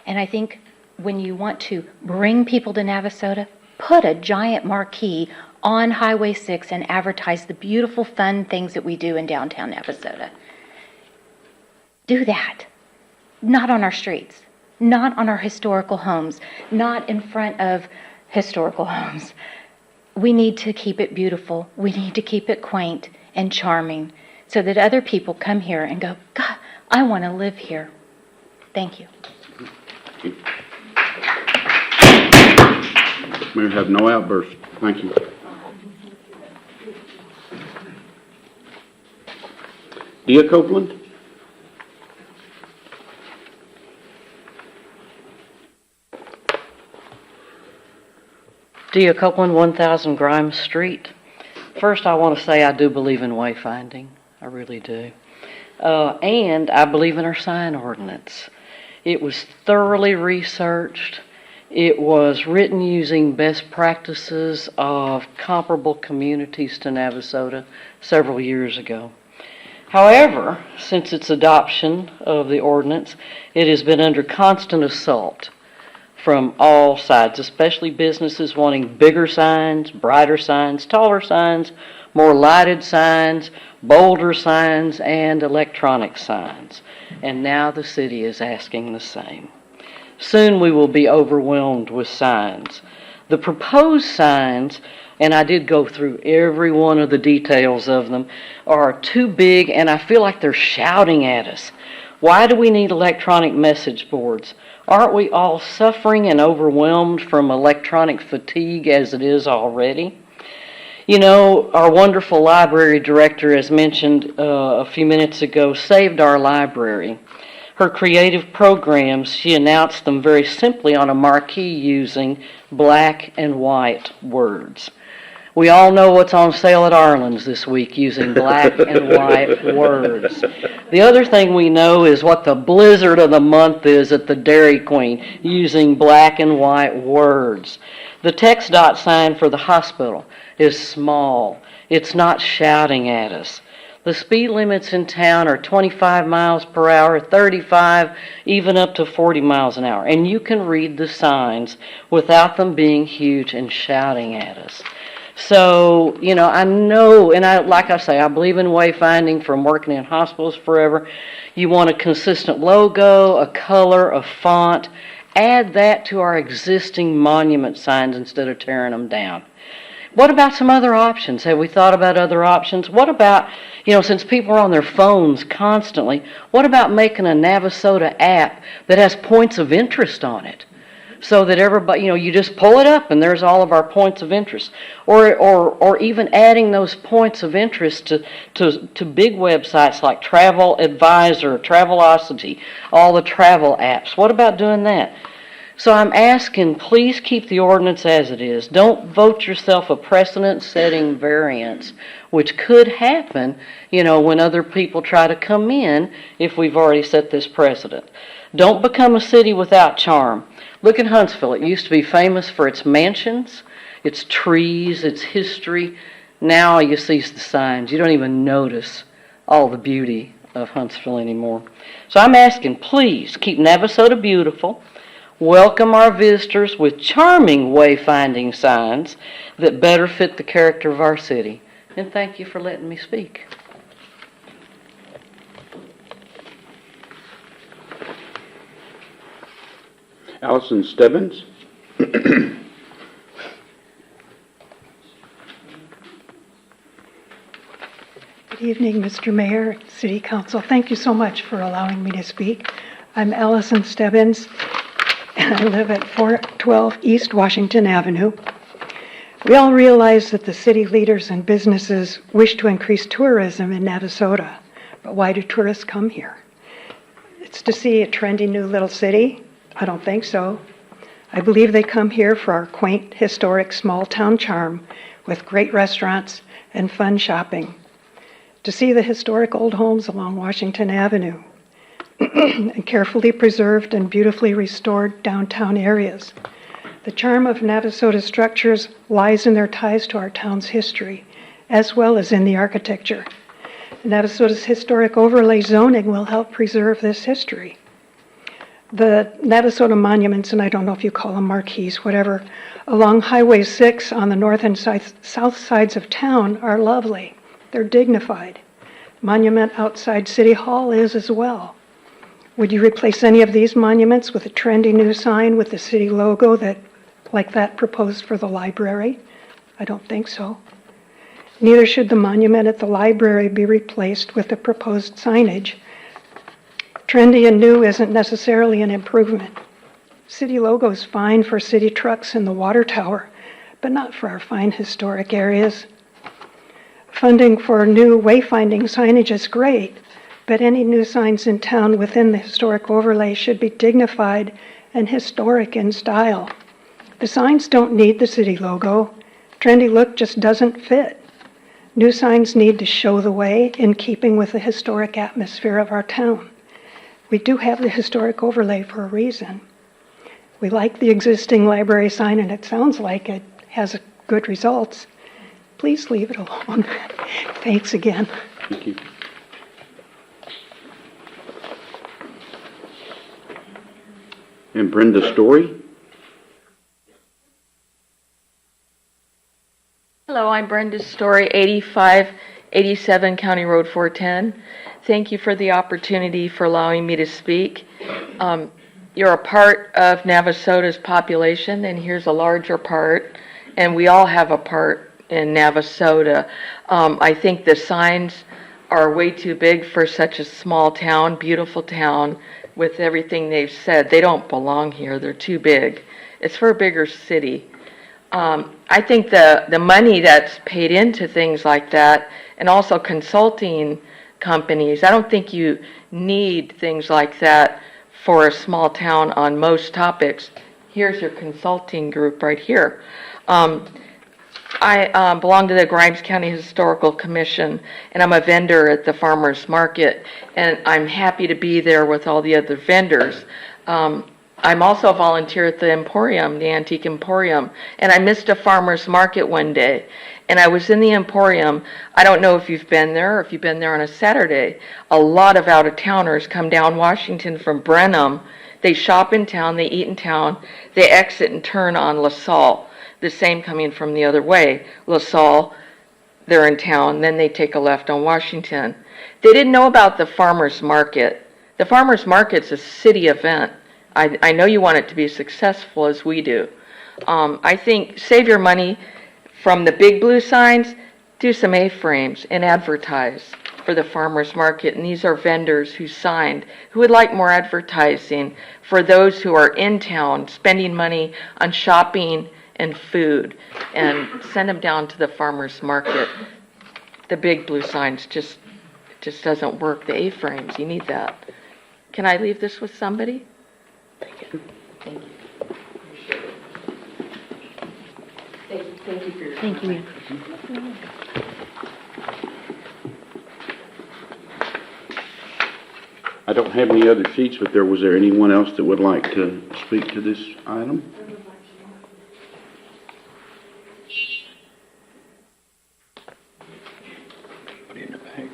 And I think when you want to bring people to Navasota, put a giant marquee on Highway 6 and advertise the beautiful, fun things that we do in downtown Navasota. Do that. Not on our streets, not on our historical homes, not in front of historical homes. We need to keep it beautiful. We need to keep it quaint and charming so that other people come here and go, God, I want to live here. Thank you. We have no outbursts. Thank you. Dia Copeland? Dia Copeland, 1000 Grimes Street. First, I want to say I do believe in wayfinding. I really do. And I believe in our sign ordinance. It was thoroughly researched. It was written using best practices of comparable communities to Navasota several years ago. However, since its adoption of the ordinance, it has been under constant assault from all sides, especially businesses wanting bigger signs, brighter signs, taller signs, more lighted signs, bolder signs, and electronic signs. And now the city is asking the same. Soon we will be overwhelmed with signs. The proposed signs, and I did go through every one of the details of them, are too big, and I feel like they're shouting at us. Why do we need electronic message boards? Aren't we all suffering and overwhelmed from electronic fatigue as it is already? You know, our wonderful library director, as mentioned a few minutes ago, saved our library. Her creative programs, she announced them very simply on a marquee using black and white words. We all know what's on sale at Arlen's this week using black and white words. The other thing we know is what the blizzard of the month is at the Dairy Queen using black and white words. The text dot sign for the hospital is small. It's not shouting at us. The speed limits in town are 25 miles per hour, 35, even up to 40 miles an hour. And you can read the signs without them being huge and shouting at us. So, you know, I know, and like I say, I believe in wayfinding from working in hospitals forever. You want a consistent logo, a color, a font. Add that to our existing monument signs instead of tearing them down. What about some other options? Have we thought about other options? What about, you know, since people are on their phones constantly, what about making a Navasota app that has points of interest on it? So that everybody, you know, you just pull it up and there's all of our points of interest. Or even adding those points of interest to big websites like Travel Advisor, Travelocity, all the travel apps. What about doing that? So I'm asking, please keep the ordinance as it is. Don't vote yourself a precedent-setting variance, which could happen, you know, when other people try to come in if we've already set this precedent. Don't become a city without charm. Look at Huntsville. It used to be famous for its mansions, its trees, its history. Now you see the signs. You don't even notice all the beauty of Huntsville anymore. So I'm asking, please keep Navasota beautiful. Welcome our visitors with charming wayfinding signs that better fit the character of our city. And thank you for letting me speak. Allison Stebbins. Good evening, Mr. Mayor, City Council. Thank you so much for allowing me to speak. I'm Allison Stebbins, and I live at 412 East Washington Avenue. We all realize that the city leaders and businesses wish to increase tourism in Navasota, but why do tourists come here? It's to see a trendy new little city? I don't think so. I believe they come here for our quaint, historic, small-town charm with great restaurants and fun shopping. To see the historic old homes along Washington Avenue and carefully preserved and beautifully restored downtown areas. The charm of Navasota structures lies in their ties to our town's history, as well as in the architecture. Navasota's historic overlay zoning will help preserve this history. The Navasota monuments, and I don't know if you call them marquees, whatever, along Highway 6 on the north and south sides of town are lovely. They're dignified. Monument outside City Hall is as well. Would you replace any of these monuments with a trendy new sign with the city logo like that proposed for the library? I don't think so. Neither should the monument at the library be replaced with the proposed signage. Trendy and new isn't necessarily an improvement. City logo is fine for city trucks in the water tower, but not for our fine historic areas. Funding for new wayfinding signage is great, but any new signs in town within the historic overlay should be dignified and historic in style. The signs don't need the city logo. Trendy look just doesn't fit. New signs need to show the way in keeping with the historic atmosphere of our town. We do have the historic overlay for a reason. We like the existing library sign, and it sounds like it has good results. Please leave it alone. Thanks again. Thank you. And Brenda Story. Hello, I'm Brenda Story, 8587 County Road 410. Thank you for the opportunity for allowing me to speak. You're a part of Navasota's population, and here's a larger part, and we all have a part in Navasota. I think the signs are way too big for such a small town, beautiful town, with everything they've said. They don't belong here. They're too big. It's for a bigger city. I think the money that's paid into things like that, and also consulting companies, I don't think you need things like that for a small town on most topics. Here's your consulting group right here. I belong to the Grimes County Historical Commission, and I'm a vendor at the farmers market, and I'm happy to be there with all the other vendors. I'm also a volunteer at the Emporium, the Antique Emporium, and I missed a farmer's market one day. And I was in the Emporium. I don't know if you've been there or if you've been there on a Saturday. A lot of out-of-towners come down Washington from Brenham. They shop in town, they eat in town, they exit and turn on LaSalle. The same coming from the other way. LaSalle, they're in town, then they take a left on Washington. They didn't know about the farmer's market. The farmer's market's a city event. I know you want it to be successful as we do. I think save your money from the big blue signs, do some A-frames and advertise for the farmer's market. And these are vendors who signed, who would like more advertising for those who are in town spending money on shopping and food, and send them down to the farmer's market. The big blue signs just doesn't work. The A-frames, you need that. Can I leave this with somebody? Thank you. Thank you. Thank you for your time. Thank you. I don't have any other sheets, but was there anyone else that would like to speak to this item? Put it in the bag.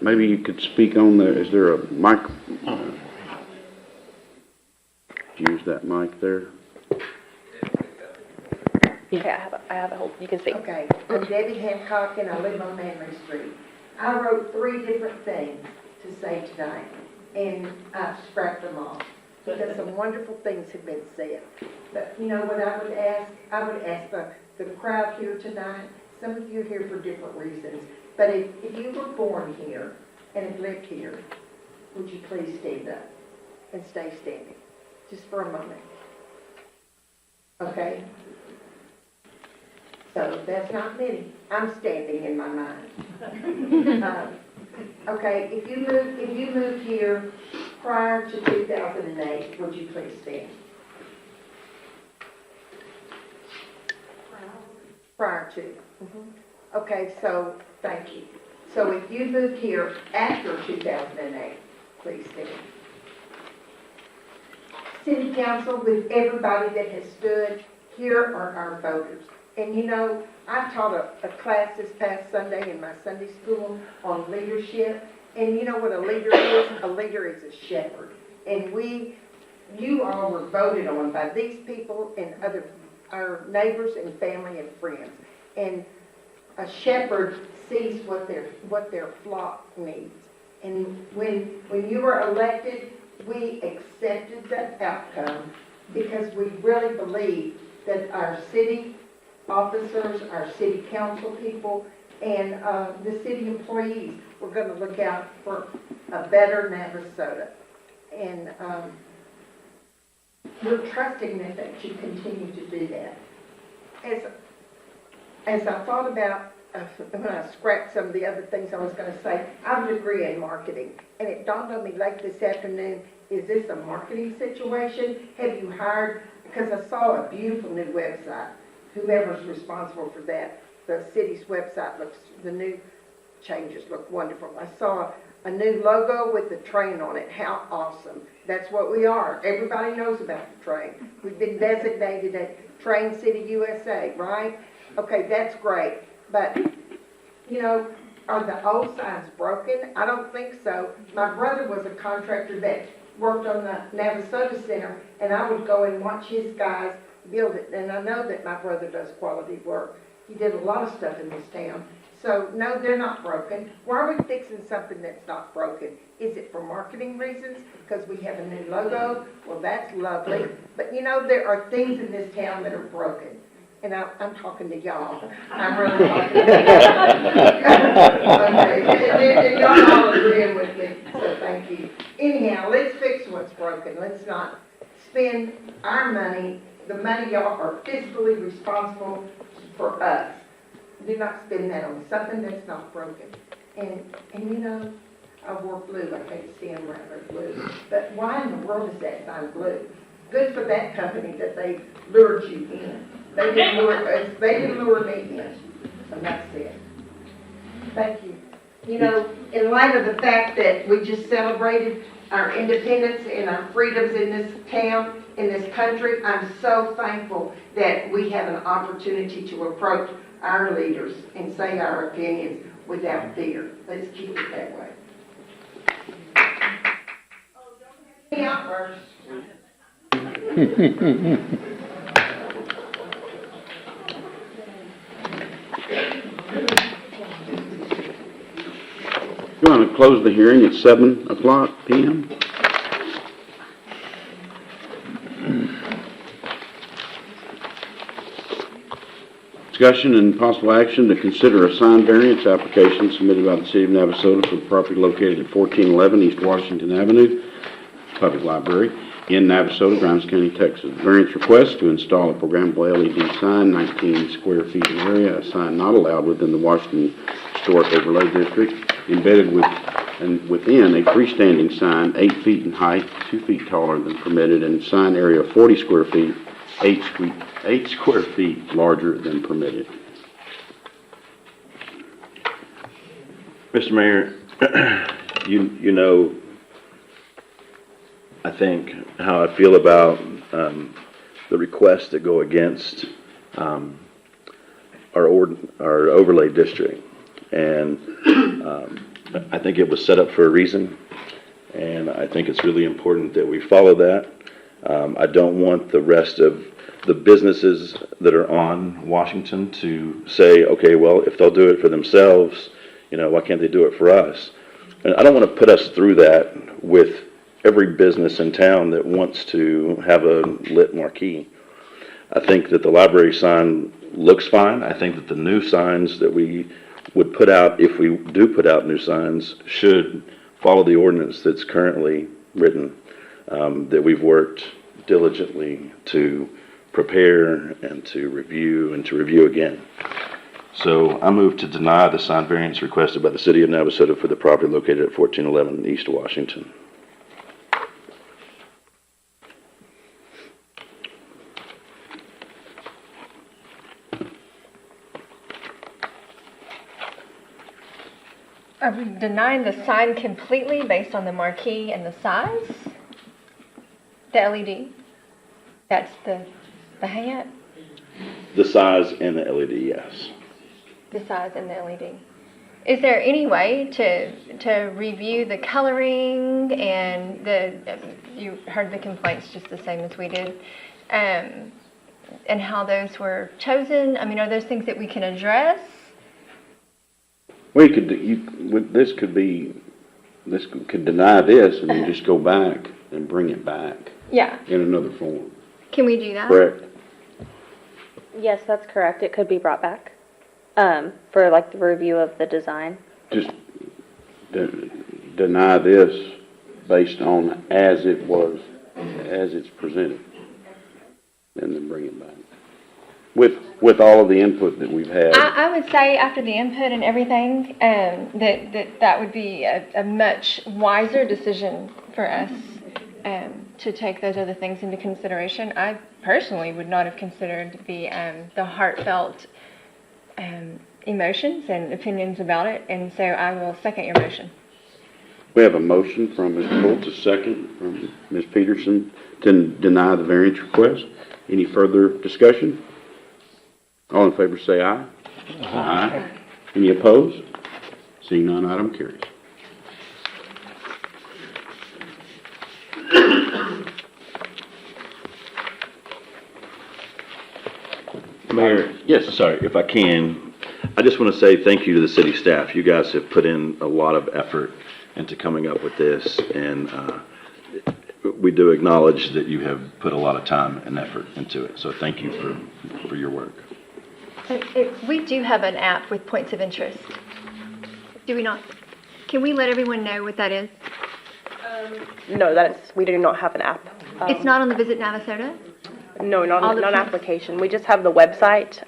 Maybe you could speak on is there a mic? Use that mic there. Okay, I have a hold, you can speak. Okay, I'm Debbie Hancock and I live on Manly Street. I wrote 3 different things to say tonight and I've scrapped them off because some wonderful things have been said. But you know what I would ask? I would ask the crowd here tonight, some of you are here for different reasons, but if you were born here and have lived here, would you please stand up and stay standing, just for a moment? Okay? So that's not many. I'm standing in my mind. Okay, if you moved here prior to 2008, would you please stand? Prior to. Okay, so thank you. So if you moved here after 2008, please stand. City Council, with everybody that has stood, here are our voters. And you know, I taught a class this past Sunday in my Sunday school on leadership. And you know what a leader is? A leader is a shepherd. And you all were voted on by these people and our neighbors and family and friends. And a shepherd sees what their flock needs. And when you were elected, we accepted that outcome because we really believe that our city officers, our city council people, and the city employees were going to look out for a better Navasota. And we're trusting that you continue to do that. As I thought about when I scrapped some of the other things I was going to say, I have a degree in marketing. And it dawned on me late this afternoon, is this a marketing situation? Have you hired? Because I saw a beautiful new website. Whoever's responsible for that, the city's website the new changes look wonderful. I saw a new logo with the train on it. How awesome. That's what we are. Everybody knows about the train. We've been designated at Train City USA, right? Okay, that's great. But, you know, are the old signs broken? I don't think so. My brother was a contractor that worked on the Navasota Center, and I would go and watch his guys build it. And I know that my brother does quality work. He did a lot of stuff in this town. So, no, they're not broken. Why are we fixing something that's not broken? Is it for marketing reasons? Because we have a new logo? Well, that's lovely. But, you know, there are things in this town that are broken. And I'm talking to y'all. I'm really talking to y'all. Okay. And y'all all agreeing with me, so thank you. Anyhow, let's fix what's broken. Let's not spend our money, the money y'all are fiscally responsible for us. Do not spend that on something that's not broken. And you know, I wore blue. I can't stand wearing blue. But why in the world is that sign blue? Good for that company that they lured you in. They didn't lure me in. And that's it. Thank you. You know, in light of the fact that we just celebrated our independence and our freedoms in this town, in this country, I'm so thankful that we have an opportunity to approach our leaders and say our opinions without fear. Let's keep it that way. Oh, don't have any outbursts. You want to close the hearing at 7 o'clock p.m.? Discussion and possible action to consider a sign variance application submitted by the City of Navasota for the property located at 1411 East Washington Avenue, Public Library, in Navasota, Grimes County, Texas. The variance request to install a programmable LED sign, 19 square feet in area, a sign not allowed within the Washington Historic Overlay District, embedded within a freestanding sign 8 feet in height, 2 feet taller than permitted, and sign area 40 square feet, 8 square feet larger than permitted. Mr. Mayor, you know, I think how I feel about the requests that go against our overlay district, and I think it was set up for a reason, and I think it's really important that we follow that. I don't want the rest of the businesses that are on Washington to say, okay, well, if they'll do it for themselves, why can't they do it for us? And I don't want to put us through that with every business in town that wants to have a lit marquee. I think that the library sign looks fine. I think that the new signs that we would put out, if we do put out new signs, should follow the ordinance that's currently written, that we've worked diligently to prepare and to review again. So I move to deny the sign variance requested by the City of Navasota for the property located at 1411 East Washington. Are we denying the sign completely based on the marquee and the size? The LED? That's the hang-up? The size and the LED, yes. The size and the LED. Is there any way to review the coloring and you heard the complaints just the same as we did, and how those were chosen? I mean, are those things that we can address? This could deny this and then just go back and bring it back Yeah. in another form. Can we do that? Correct? Yes, that's correct. It could be brought back for like the review of the design. Just deny this based on as it's presented, and then bring it back. With all of the input that we've had. I would say after the input and everything, that would be a much wiser decision for us to take those other things into consideration. I personally would not have considered the heartfelt emotions and opinions about it, and so I will second your motion. We have a motion from Ms. Fultz, a second from Ms. Peterson to deny the variance request. Any further discussion? All in favor say aye. Aye. Any opposed? Seeing none, item carries. Mayor, yes, sorry, if I can, I just want to say thank you to the city staff. You guys have put in a lot of effort into coming up with this, and we do acknowledge that you have put a lot of time and effort into it. So thank you for your work. We do have an app with points of interest. Do we not? Can we let everyone know what that is? No, we do not have an app. It's not on the Visit Navasota? No, not an application. We just have the website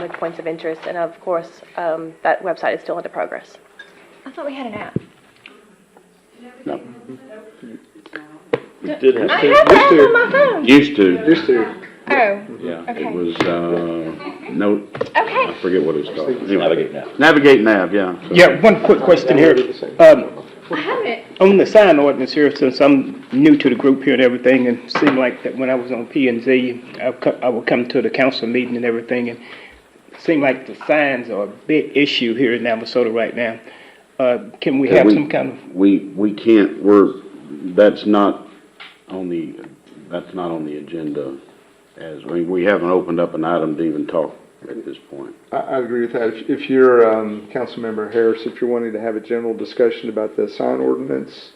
with points of interest, and of course, that website is still under progress. I thought we had an app. No. We did have I have the app on my phone. Used to. Oh. Yeah, Okay. it was, no, Okay. I forget what it's called. Anyway, Navigate Nav. Navigate Nav, yeah. So- Yeah, one quick question here. I have it. On the sign ordinance here, since I'm new to the group here and everything, and it seemed like that when I was on P&Z, I would come to the council meeting and everything, and it seemed like the signs are a big issue here in Navasota right now. Can we have some kind of... We can't, that's not on the agenda we haven't opened up an item to even talk at this point. I agree with that. If you're, Councilmember Harris, if you're wanting to have a general discussion about the sign ordinance,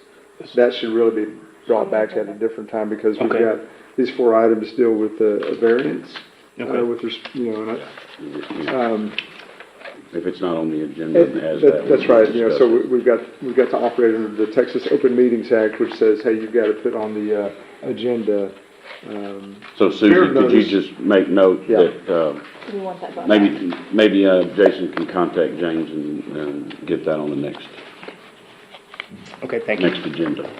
that should really be brought back at a different time, because we've got these 4 items deal with a variance. If it's not on the agenda, that's right. So we've got to operate under the Texas Open Meetings Act, which says, hey, you've got to put on the agenda. So Susan, could you just make note that We want that brought maybe Jason can contact James and get that on the next agenda.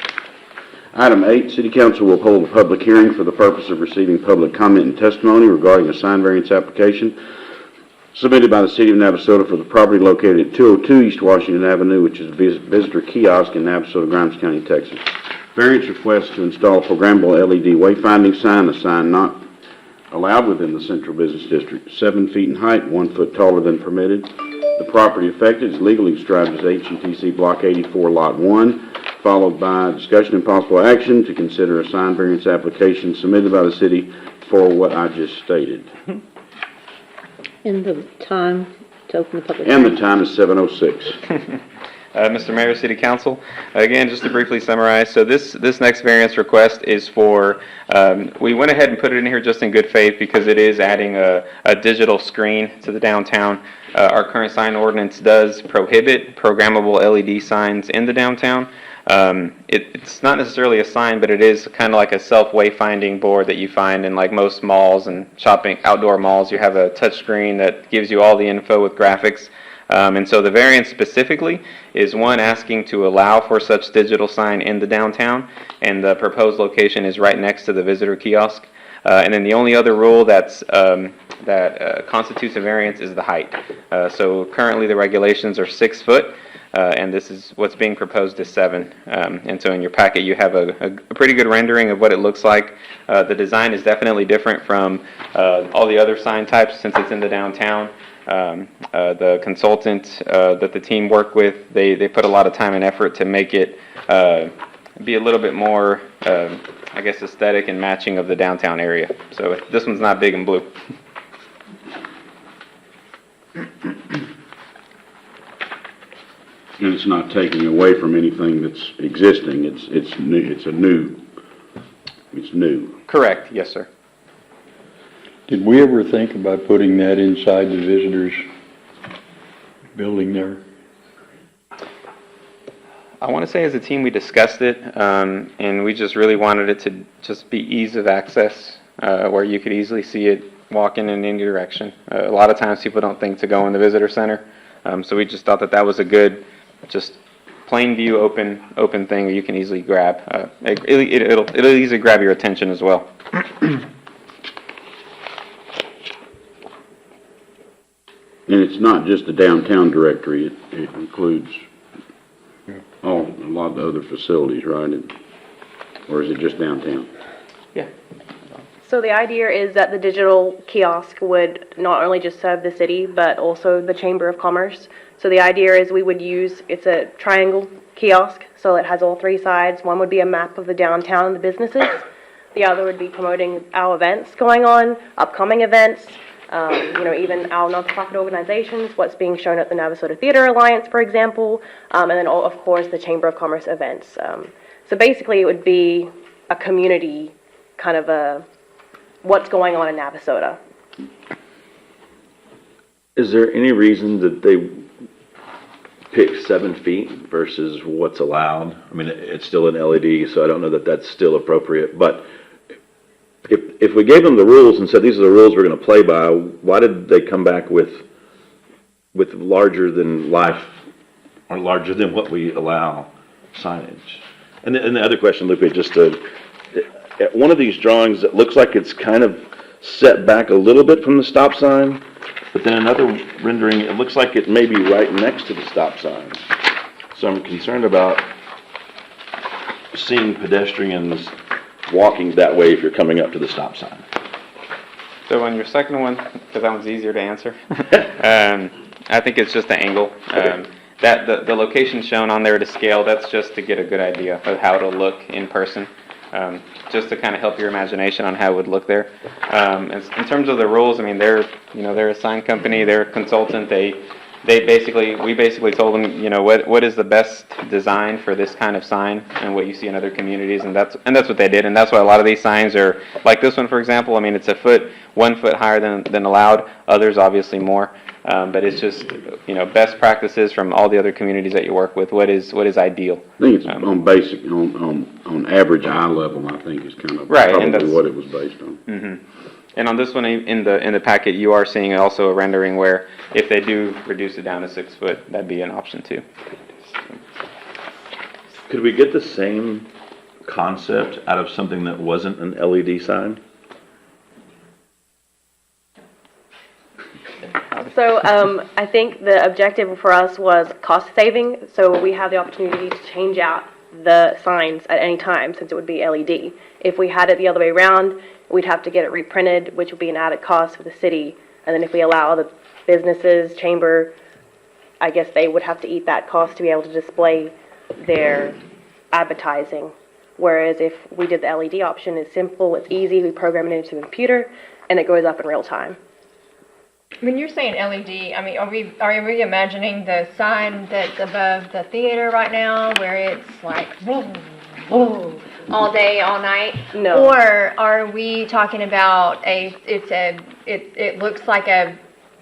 Item 8, City Council will hold a public hearing for the purpose of receiving public comment and testimony regarding a sign variance application submitted by the City of Navasota for the property located at 202 East Washington Avenue, which is a visitor kiosk in Navasota, Grimes County, Texas. Variance request to install a programmable LED wayfinding sign, a sign not allowed within the Central Business District, 7 feet in height, 1 foot taller than permitted. The property affected is legally described as HNTC Block 84, Lot 1, followed by discussion and possible action to consider a sign variance application submitted by the city for what I just stated. And the time to open the public And hearing? the time is 7:06. Mr. Mayor, City Council, again, just to briefly summarize, so this next variance request is for, we went ahead and put it in here just in good faith because it is adding a digital screen to the downtown. Our current sign ordinance does prohibit programmable LED signs in the downtown. It's not necessarily a sign, but it is kind of like a self-wayfinding board that you find in like most malls and shopping outdoor malls. You have a touch screen that gives you all the info with graphics. And so the variance specifically is one asking to allow for such digital sign in the downtown, and the proposed location is right next to the visitor kiosk. And then the only other rule that constitutes a variance is the height. So currently the regulations are 6 foot, and this is what's being proposed is 7. And so in your packet you have a pretty good rendering of what it looks like. The design is definitely different from all the other sign types since it's in the downtown. The consultant that the team worked with, they put a lot of time and effort to make it be a little bit more, I guess, aesthetic and matching of the downtown area. So this one's not big and blue. And it's not taking away from anything that's existing. It's new. It's new. Correct, yes, sir. Did we ever think about putting that inside the visitors' building there? I want to say as a team we discussed it, and we just really wanted it to just be ease of access, where you could easily see it walking in any direction. A lot of times people don't think to go in the visitor center, so we just thought that was a good, just plain view, open thing that you can easily grab. It'll easily grab your attention as well. And it's not just the downtown directory, it includes a lot of the other facilities, right? Or is it just downtown? So the idea is that the digital kiosk would not only just serve the city, but also the Chamber of Commerce. So the idea is we would use, it's a triangle kiosk, so it has all 3 sides. One would be a map of the downtown and the businesses. The other would be promoting our events going on, upcoming events, even our nonprofit organizations, what's being shown at the Navasota Theater Alliance, for example, and then, of course, the Chamber of Commerce events. So basically, it would be a community kind of what's going on in Navasota. Is there any reason that they pick 7 feet versus what's allowed? I mean, it's still an LED, so I don't know that that's still appropriate, but if we gave them the rules and said these are the rules we're going to play by, why did they come back with larger than life or larger than what we allow signage? And the other question, Lupe, just at one of these drawings, it looks like it's kind of set back a little bit from the stop sign, but then another rendering, it looks like it may be right next to the stop sign. So I'm concerned about seeing pedestrians walking that way if you're coming up to the stop sign. So on your second one, because that one's easier to answer, I think it's just the angle. That the location shown on there to scale, that's just to get a good idea of how it'll look in person, just to kind of help your imagination on how it would look there. In terms of the rules, I mean, they're a sign company, they're a consultant. We basically told them, what is the best design for this kind of sign and what you see in other communities, and that's what they did, and that's why a lot of these signs are like this one, for example. I mean, it's 1 foot higher than allowed. Others obviously more, but it's just best practices from all the other communities that you work with. What is ideal? I think it's on average eye level. I think is kind of right, and probably what it was based on. Mm-hmm. And on this one in the packet, you are seeing also a rendering where if they do reduce it down to 6 foot, that'd be an option too. Could we get the same concept out of something that wasn't an LED sign? So I think the objective for us was cost saving, so we have the opportunity to change out the signs at any time since it would be LED. If we had it the other way around, we'd have to get it reprinted, which would be an added cost for the city. And then if we allow the businesses, chamber, I guess they would have to eat that cost to be able to display their advertising Whereas if we did the LED option, it's simple, it's easy, we program it into the computer, and it goes up in real time. When you're saying LED, I mean, are we imagining the sign that's above the theater right now where it's like, whoa, whoa, all day, all night? No. Or are we talking about it looks like a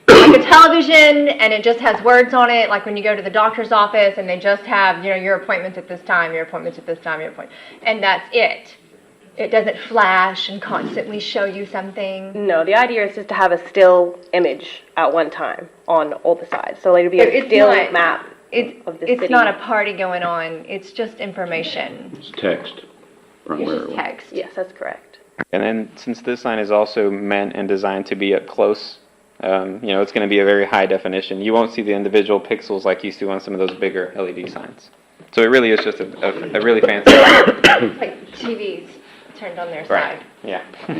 television and it just has words on it, like when you go to the doctor's office and they just have, your appointments at this time, your appointments at this time, and that's it. It doesn't flash and constantly show you something. No, the idea is just to have a still image at one time on all the sides. So it'll be a still map of the city. It's not a party going on. It's just information. It's text, primarily. Text. Yes, that's correct. And then since this sign is also meant and designed to be up close, it's going to be a very high definition. You won't see the individual pixels like you see on some of those bigger LED signs. So it really is just a really fancy. Like TVs turned on their side. Yeah. I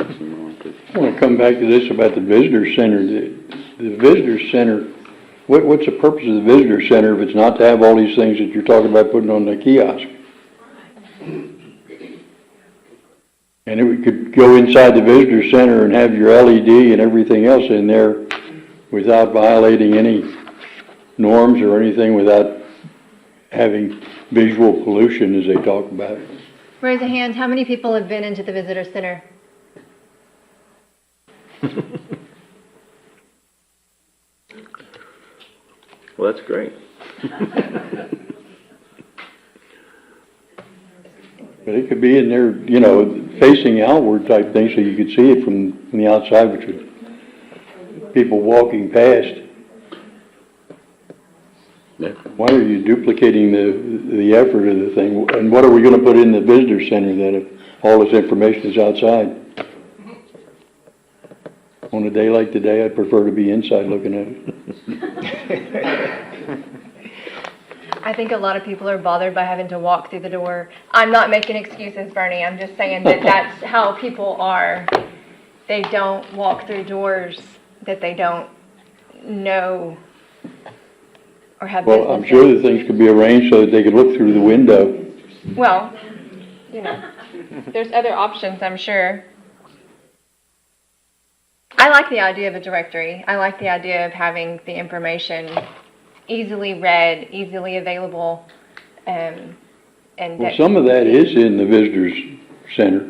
want to come back to this about the visitor center. The visitor center, what's the purpose of the visitor center if it's not to have all these things that you're talking about putting on the kiosk? And we could go inside the visitor center and have your LED and everything else in there without violating any norms or anything, without having visual pollution as they talk about. Raise a hand. How many people have been into the visitor center? Well, that's great. But it could be in there, facing outward type thing, so you could see it from the outside, which would, people walking past. Yeah. Why are you duplicating the effort of the thing? And what are we gonna put in the visitor center then if all this information is outside? On a day like today, I'd prefer to be inside looking at it. I think a lot of people are bothered by having to walk through the door. I'm not making excuses, Bernie. I'm just saying that that's how people are. They don't walk through doors that they don't know or have business Well, I'm sure in. that things could be arranged so that they could look through the window. Well, there's other options, I'm sure. I like the idea of a directory. I like the idea of having the information easily read, easily available, and Well, some of that is in the visitors center.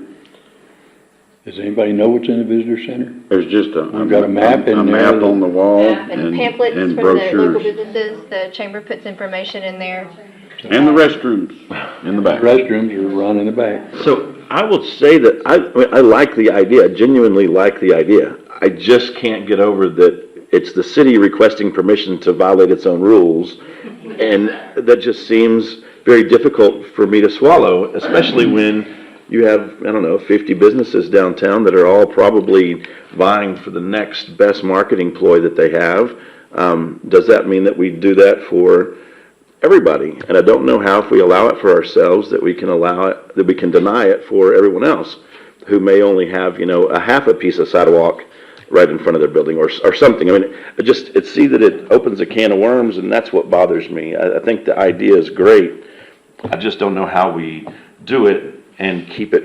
Does anybody know what's in the visitor center? There's just We've got a map in a there. map on the wall and pamphlets and from the local brochures. businesses. The chamber puts information in there. And the restrooms in the back. Restrooms are run in the back. So I will say that I like the idea, I genuinely like the idea. I just can't get over that it's the city requesting permission to violate its own rules. And that just seems very difficult for me to swallow, especially when you have, 50 businesses downtown that are all probably vying for the next best marketing ploy that they have. Does that mean that we do that for everybody? And I don't know how, if we allow it for ourselves, that we can allow it, that we can deny it for everyone else who may only have, a half a piece of sidewalk right in front of their building or something. I mean, it see that it opens a can of worms, and that's what bothers me. I think the idea is great. I just don't know how we do it and keep it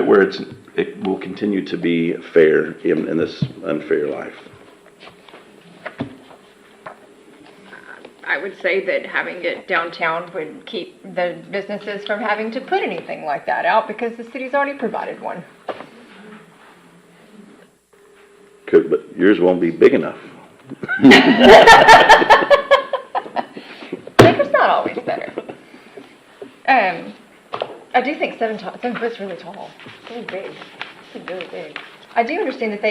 where it will continue to be fair in this unfair life. I would say that having it downtown would keep the businesses from having to put anything like that out because the city's already provided one. Could, but yours won't be big enough. Bigger's not always better. I do think 7 foot's really tall. It's really big. It's really big. I do understand that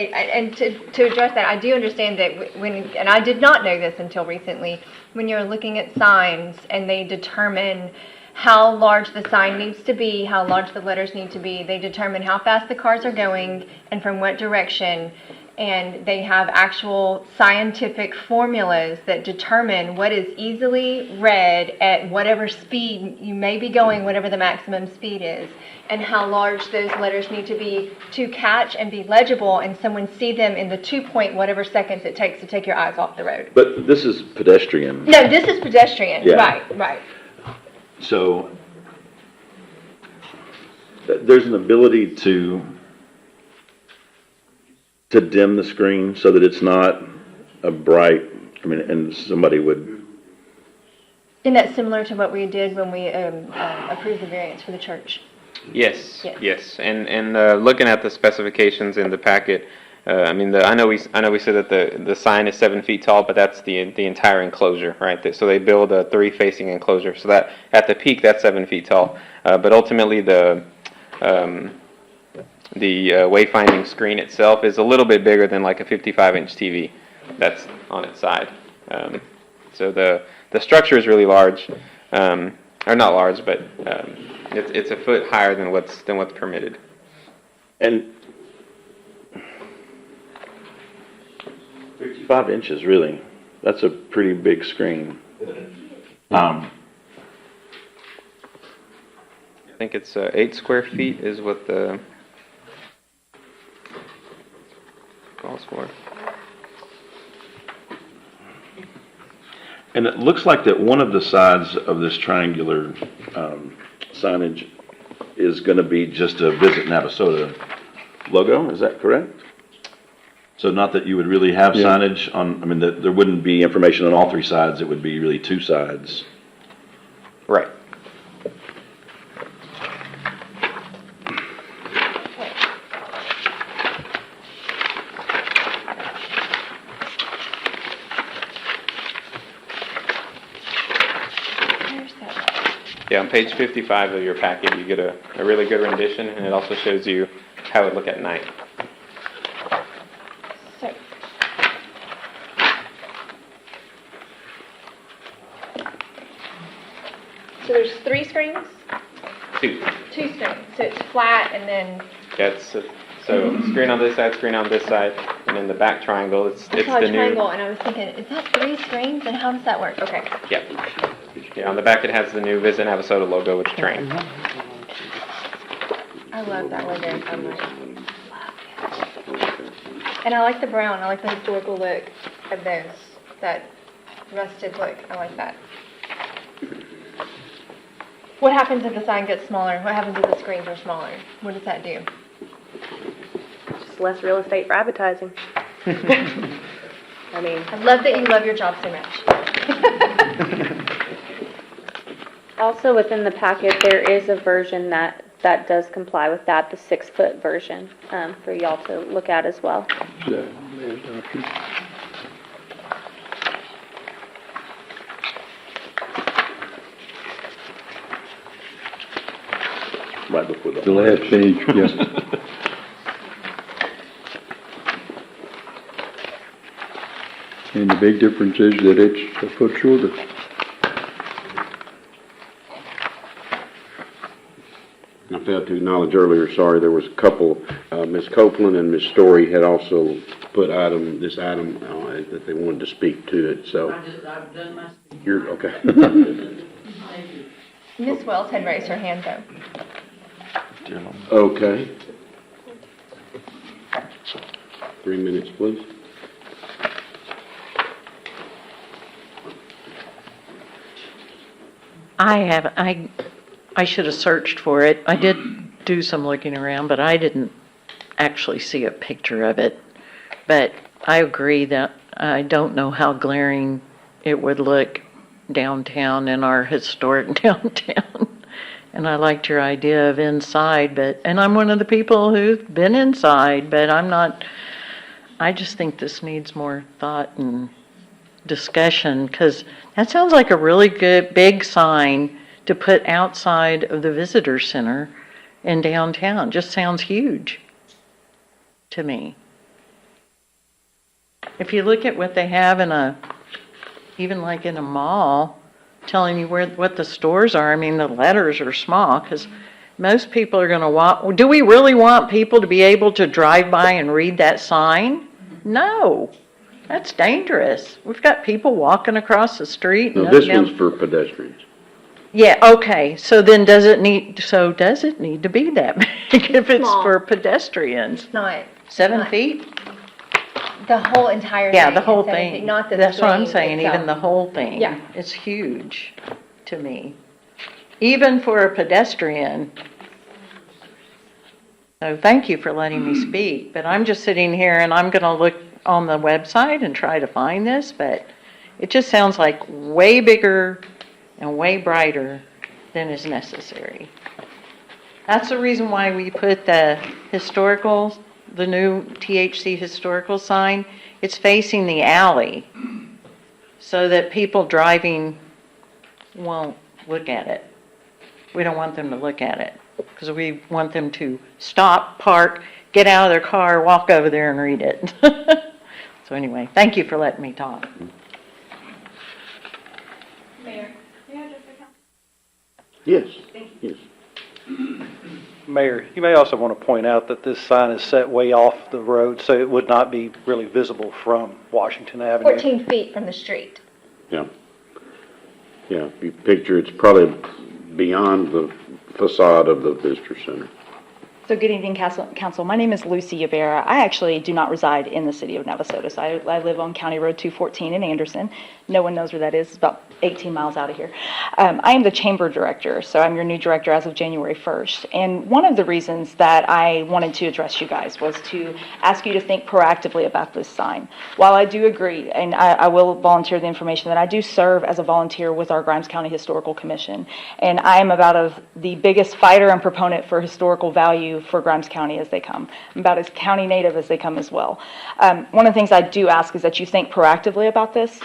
to address that, I do understand that and I did not know this until recently, when you're looking at signs and they determine how large the sign needs to be, how large the letters need to be, they determine how fast the cars are going and from what direction, and they have actual scientific formulas that determine what is easily read at whatever speed you may be going, whatever the maximum speed is, and how large those letters need to be to catch and be legible and someone see them in the 2 point whatever seconds it takes to take your eyes off the road. But this is pedestrian. No, this is pedestrian. Yeah. Right. So there's an ability to dim the screen so that it's not a bright, I mean, and somebody would, Isn't that similar to what we did when we approved the variance for the church? Yes, Yes. yes, and looking at the specifications in the packet, I mean, I know we said that the sign is 7 feet tall, but that's the entire enclosure, right? So they build a 3-facing enclosure, so that at the peak that's 7 feet tall, but ultimately the wayfinding screen itself is a little bit bigger than like a 55-inch TV that's on its side. So the structure is really large, or not large, but it's a foot higher than what's permitted. and 55 inches, really, that's a pretty big screen. I think it's 8 square feet is what the calls for. And it looks like that one of the sides of this triangular signage is going to be just a Visit Navasota logo, is that correct? So not that you would really have Yeah. signage on, I mean, there wouldn't be information on all 3 sides, it would be really 2 sides. Right. Yeah, on page 55 of your packet, you get a really good rendition, and it also shows you how it would look at night. So, so there's 3 screens? 2. 2 screens. So it's flat and then That's so screen on this side, screen on this side, and then the back triangle. It's I saw the a new. triangle and I was thinking, is that 3 screens and how does that work? Okay. Yeah. Yeah, on the back it has the new Visit Navasota logo with the train. I love that logo so much. And I like the brown. I like the historical look of those. That rusted look. I like that. What happens if the sign gets smaller? What happens if the screens are smaller? What does that do? Just less real estate for advertising. I mean, I love that you love your job so much. Also within the packet, there is a version that does comply with that, the 6-foot version, for y'all to look at as well. Right before The last page, yeah. And the big difference is that it's a foot shorter. I failed to acknowledge earlier, sorry, there was a couple, Ms. Copeland and Ms. Story had also put this item that they wanted to speak to it, so. I've done my. You're, okay. Miss Wells had raised her hand though. Okay. 3 minutes, please. I should have searched for it. I did do some looking around, but I didn't actually see a picture of it. But I agree that I don't know how glaring it would look downtown in our historic downtown. And I liked your idea of inside, and I'm one of the people who've been inside, but I just think this needs more thought and discussion, because that sounds like a really good, big sign to put outside of the visitor center in downtown. Just sounds huge to me. If you look at what they have even like in a mall, telling you what the stores are, I mean, the letters are small, because most people are going to do we really want people to be able to drive by and read that sign? No. That's dangerous. We've got people walking across the street. No, this one's for pedestrians. Yeah, okay, so then does it need to be that big if it's Small. for pedestrians? It's not. 7 not- feet? The whole entire thing. Yeah, the whole is 7 feet, thing. Not the That's what I'm screen saying, even the itself. whole thing. Yeah. It's huge to me. Even for a pedestrian, So thank you for letting me speak, but I'm just sitting here and I'm gonna look on the website and try to find this, but it just sounds like way bigger and way brighter than is necessary. That's the reason why we put the new THC historical sign. It's facing the alley so that people driving won't look at it. We don't want them to look at it because we want them to stop, park, get out of their car, walk over there and read it. So anyway, thank you for letting me talk. Mayor, Yes, yes. Mayor, you may also want to point out that this sign is set way off the road, so it would not be really visible from Washington Avenue. 14 feet from the street. Yeah. Yeah, if you picture, it's probably beyond the facade of the visitor center. So good evening, Council. My name is Lucy Ybarra. I actually do not reside in the city of Navasota. So I live on County Road 214 in Anderson. No one knows where that is. It's about 18 miles out of here. I am the chamber director, so I'm your new director as of January 1st. And one of the reasons that I wanted to address you guys was to ask you to think proactively about this sign. While I do agree, and I will volunteer the information, that I do serve as a volunteer with our Grimes County Historical Commission. And I am about the biggest fighter and proponent for historical value for Grimes County as they come. I'm about as county native as they come as well. One of the things I do ask is that you think proactively about this.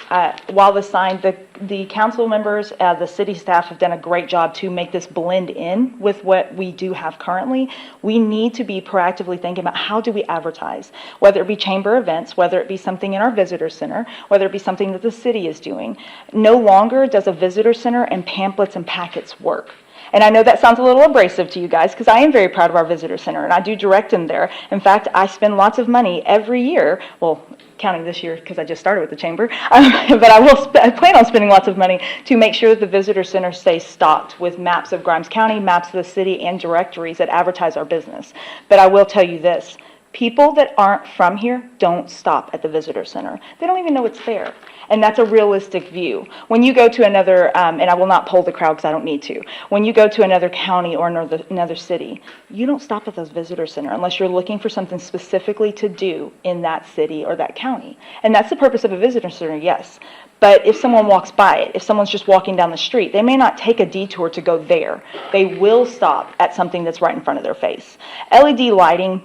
While the sign, the council members, the city staff have done a great job to make this blend in with what we do have currently. We need to be proactively thinking about how do we advertise, whether it be chamber events, whether it be something in our visitor center, whether it be something that the city is doing. No longer does a visitor center and pamphlets and packets work. And I know that sounds a little abrasive to you guys because I am very proud of our visitor center and I do direct them there. In fact, I spend lots of money every year, well, counting this year because I just started with the chamber, but I plan on spending lots of money to make sure that the visitor center stays stocked with maps of Grimes County, maps of the city, and directories that advertise our business. But I will tell you this. People that aren't from here don't stop at the visitor center. They don't even know it's there. And that's a realistic view. When you go to another, and I will not poll the crowd because I don't need to, when you go to another county or another city, you don't stop at those visitor center unless you're looking for something specifically to do in that city or that county. And that's the purpose of a visitor center, yes. But if someone walks by it, if someone's just walking down the street, they may not take a detour to go there. They will stop at something that's right in front of their face. LED lighting,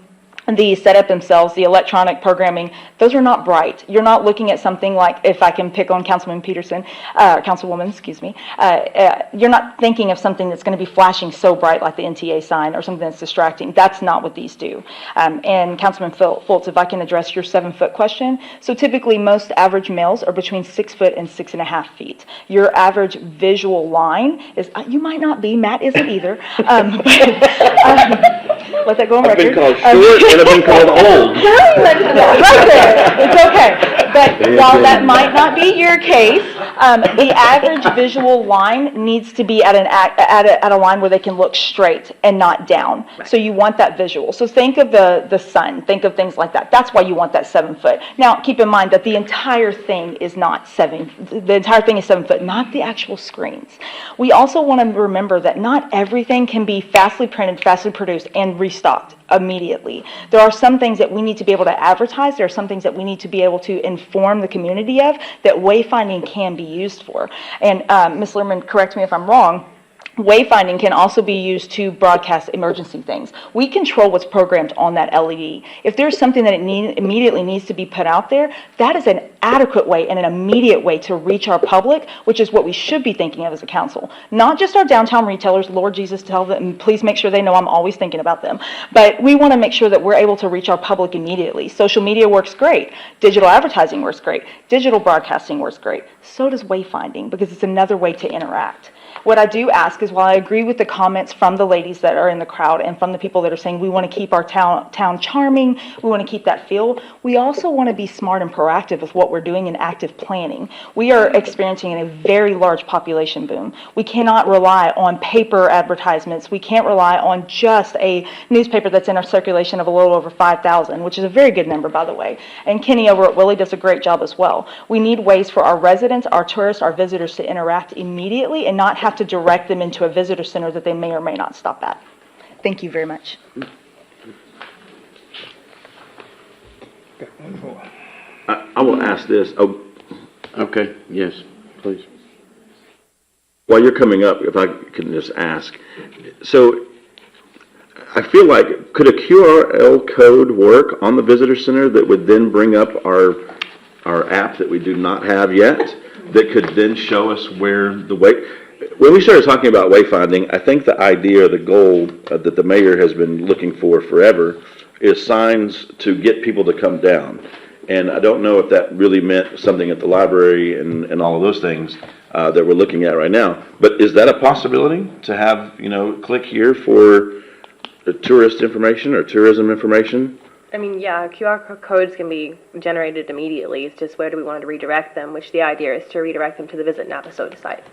the setup themselves, the electronic programming, those are not bright. You're not looking at something like, if I can pick on Councilman Peterson, Councilwoman, excuse me, you're not thinking of something that's going to be flashing so bright like the NTA sign or something that's distracting. That's not what these do. And Councilman Fultz, if I can address your 7-foot question. So typically most average males are between 6 foot and 6.5 feet. Your average visual line is, you might not be, Matt isn't either, let that go on record. I've been called short and I've been called old. Right there. It's okay. But while that might not be your case, the average visual line needs to be at a line where they can look straight and not down. So you want that visual. So think of the sun. Think of things like that. That's why you want that 7 foot. Now, keep in mind that the entire thing is not 7. The entire thing is 7 foot, not the actual screens. We also want to remember that not everything can be fastly printed, fastly produced, and restocked immediately. There are some things that we need to be able to advertise. There are some things that we need to be able to inform the community of that wayfinding can be used for. And Ms. Lerman, correct me if I'm wrong, wayfinding can also be used to broadcast emergency things. We control what's programmed on that LED. If there's something that immediately needs to be put out there, that is an adequate way and an immediate way to reach our public, which is what we should be thinking of as a council. Not just our downtown retailers, Lord Jesus, tell them, please make sure they know I'm always thinking about them. But we want to make sure that we're able to reach our public immediately. Social media works great. Digital advertising works great. Digital broadcasting works great. So does wayfinding, because it's another way to interact. What I do ask is, while I agree with the comments from the ladies that are in the crowd and from the people that are saying we want to keep our town charming, we want to keep that feel, we also want to be smart and proactive with what we're doing in active planning. We are experiencing a very large population boom. We cannot rely on paper advertisements. We can't rely on just a newspaper that's in our circulation of a little over 5,000, which is a very good number, by the way. And Kenny over at Willie does a great job as well. We need ways for our residents, our tourists, our visitors to interact immediately and not have to direct them into a visitor center that they may or may not stop at. Thank you very much. Got one more. I will ask this, oh, Okay, yes, please. while you're coming up, if I can just ask, so I feel like, could a QRL code work on the visitor center that would then bring up our app that we do not have yet, that could then show us where when we started talking about wayfinding, I think the idea or the goal that the mayor has been looking for forever is signs to get people to come down. And I don't know if that really meant something at the library and all of those things that we're looking at right now. But is that a possibility to have, click here for tourist information or tourism information? I mean, yeah, QR codes can be generated immediately. It's just where do we want to redirect them, which the idea is to redirect them to the Visit Navasota site.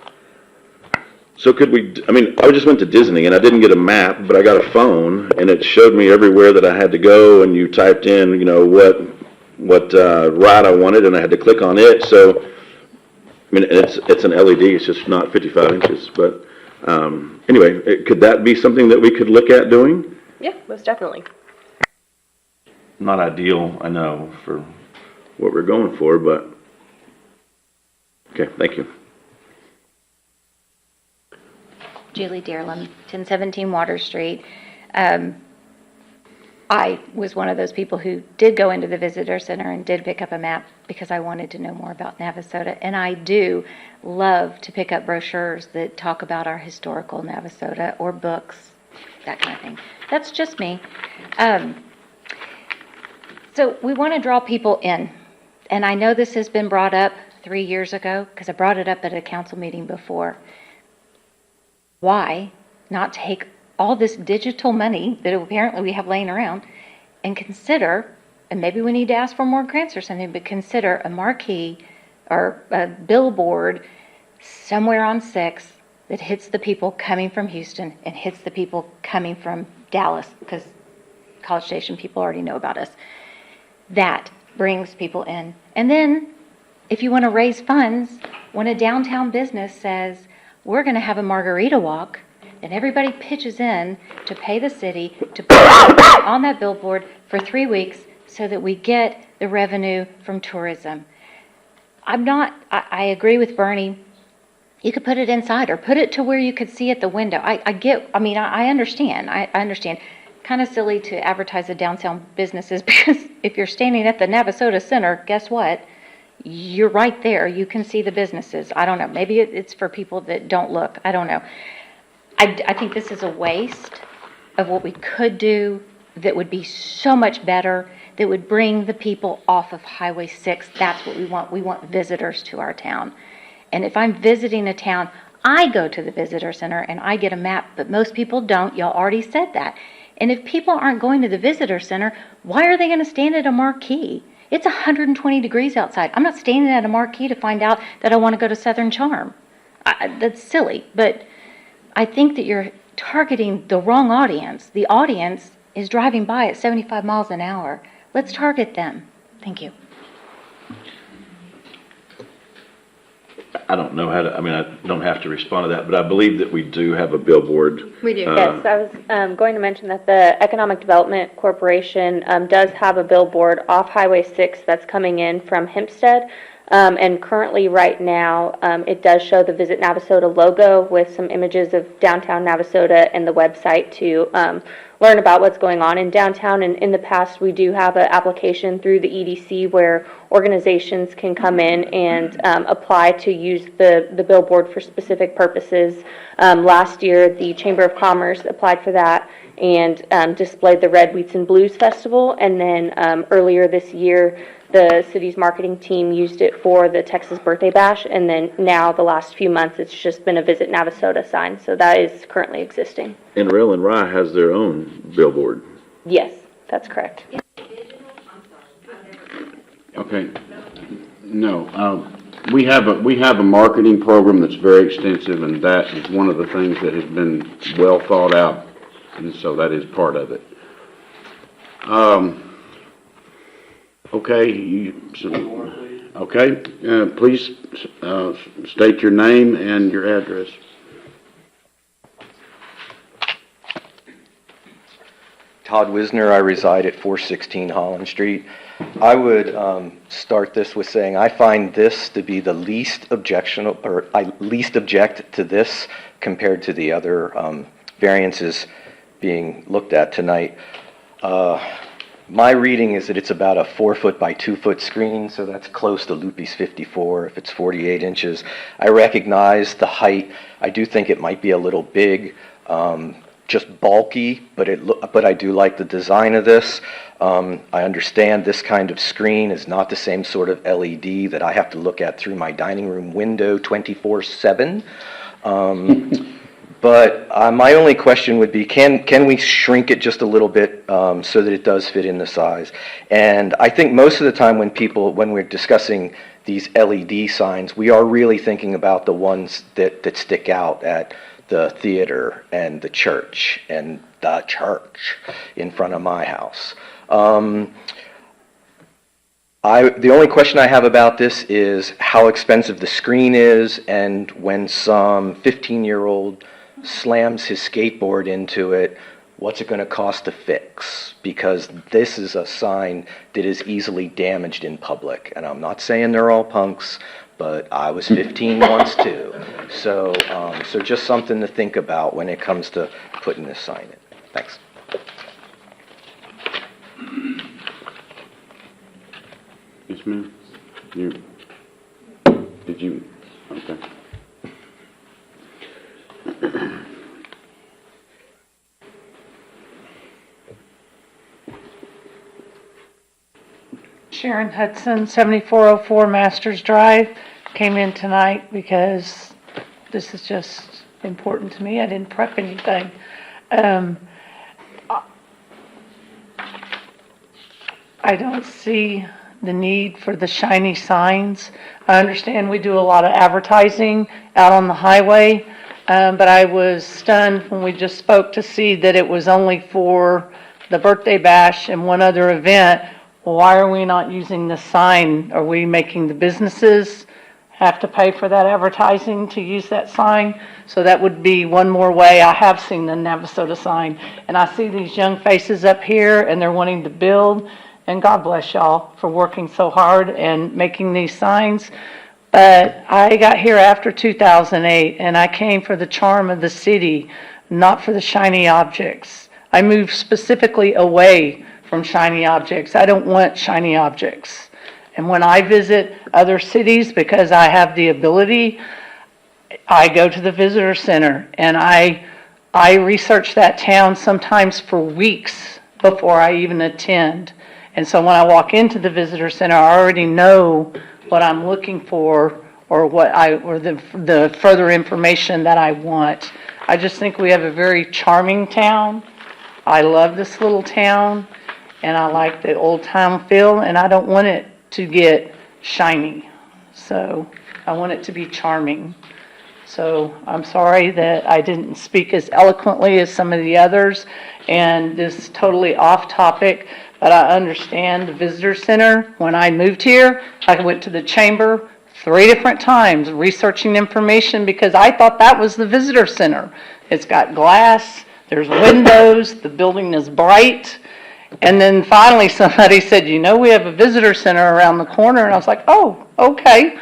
So could we, I just went to Disney and I didn't get a map, but I got a phone and it showed me everywhere that I had to go, and you typed in, what ride I wanted, and I had to click on it. So, it's an LED, it's just not 55 inches, but anyway, could that be something that we could look at doing? Yeah, most definitely. Not ideal, I know, for what we're going for, but, okay, thank you. Julie Dearlam, 1017 Water Street. I was one of those people who did go into the visitor center and did pick up a map because I wanted to know more about Navasota. And I do love to pick up brochures that talk about our historical Navasota, or books, that kind of thing. That's just me. So we want to draw people in. And I know this has been brought up 3 years ago because I brought it up at a council meeting before. Why not take all this digital money that apparently we have laying around and consider, and maybe we need to ask for more grants or something, but consider a marquee or a billboard somewhere on 6 that hits the people coming from Houston and hits the people coming from Dallas, because College Station people already know about us. That brings people in. And then if you want to raise funds, when a downtown business says, we're going to have a margarita walk, and everybody pitches in to pay the city to put it on that billboard for 3 weeks so that we get the revenue from tourism. I agree with Bernie. You could put it inside or put it to where you could see at the window. I understand. I understand. Kind of silly to advertise the downtown businesses because if you're standing at the Navasota Center, guess what? You're right there. You can see the businesses. I don't know. Maybe it's for people that don't look. I don't know. I think this is a waste of what we could do that would be so much better, that would bring the people off of Highway 6. That's what we want. We want visitors to our town. And if I'm visiting a town, I go to the visitor center and I get a map, but most people don't. Y'all already said that. And if people aren't going to the visitor center, why are they going to stand at a marquee? It's 120 degrees outside. I'm not standing at a marquee to find out that I want to go to Southern Charm. That's silly, but I think that you're targeting the wrong audience. The audience is driving by at 75 miles an hour. Let's target them. Thank you. I don't know how to, I don't have to respond to that, but I believe that we do have a billboard. We do. Yes, I was going to mention that the Economic Development Corporation does have a billboard off Highway 6 that's coming in from Hempstead. And currently, right now, it does show the Visit Navasota logo with some images of downtown Navasota and the website to learn about what's going on in downtown. And in the past, we do have an application through the EDC where organizations can come in and apply to use the billboard for specific purposes. Last year, the Chamber of Commerce applied for that and displayed the Red Wheats and Blues Festival. And then earlier this year, the city's marketing team used it for the Texas Birthday Bash, and then now the last few months it's just been a Visit Navasota sign, so that is currently existing. And Rail and Rye has their own billboard. Yes, that's correct. Okay. No, we have a marketing program that's very extensive, and that is one of the things that has been well thought out, and so that is part of it. Okay, please state your name and your address. Todd Wisner, I reside at 416 Holland Street. I would start this with saying I find this to be the least objectionable, or I least object to this compared to the other variances being looked at tonight. My reading is that it's about a 4-foot by 2-foot screen, so that's close to Loopy's 54 if it's 48 inches. I recognize the height. I do think it might be a little big, just bulky, but I do like the design of this. I understand this kind of screen is not the same sort of LED that I have to look at through my dining room window 24/7. But my only question would be, can we shrink it just a little bit so that it does fit in the size? And I think most of the time when we're discussing these LED signs, we are really thinking about the ones that stick out at the theater and the church in front of my house. The only question I have about this is how expensive the screen is, and when some 15-year-old slams his skateboard into it, what's it going to cost to fix? Because this is a sign that is easily damaged in public. And I'm not saying they're all punks, but I was 15 once too. So just something to think about when it comes to putting this sign in. Thanks. Yes, ma'am. Did you? Okay. Sharon Hudson, 7404 Masters Drive. Came in tonight because this is just important to me. I didn't prep anything. I don't see the need for the shiny signs. I understand we do a lot of advertising out on the highway, but I was stunned when we just spoke to see that it was only for the birthday bash and one other event. Why are we not using the sign? Are we making the businesses have to pay for that advertising to use that sign? So that would be one more way. I have seen the Navasota sign, and I see these young faces up here, and they're wanting to build, and God bless y'all for working so hard and making these signs. But I got here after 2008, and I came for the charm of the city, not for the shiny objects. I moved specifically away from shiny objects. I don't want shiny objects. And when I visit other cities, because I have the ability, I go to the visitor center and I research that town sometimes for weeks before I even attend. And so when I walk into the visitor center, I already know what I'm looking for, or the further information that I want. I just think we have a very charming town. I love this little town, and I like the old time feel, and I don't want it to get shiny. So I want it to be charming. So I'm sorry that I didn't speak as eloquently as some of the others, and this is totally off topic, but I understand the visitor center. When I moved here, I went to the chamber 3 different times researching information because I thought that was the visitor center. It's got glass, there's windows, the building is bright. And then finally somebody said, we have a visitor center around the corner. And I was like, oh, okay.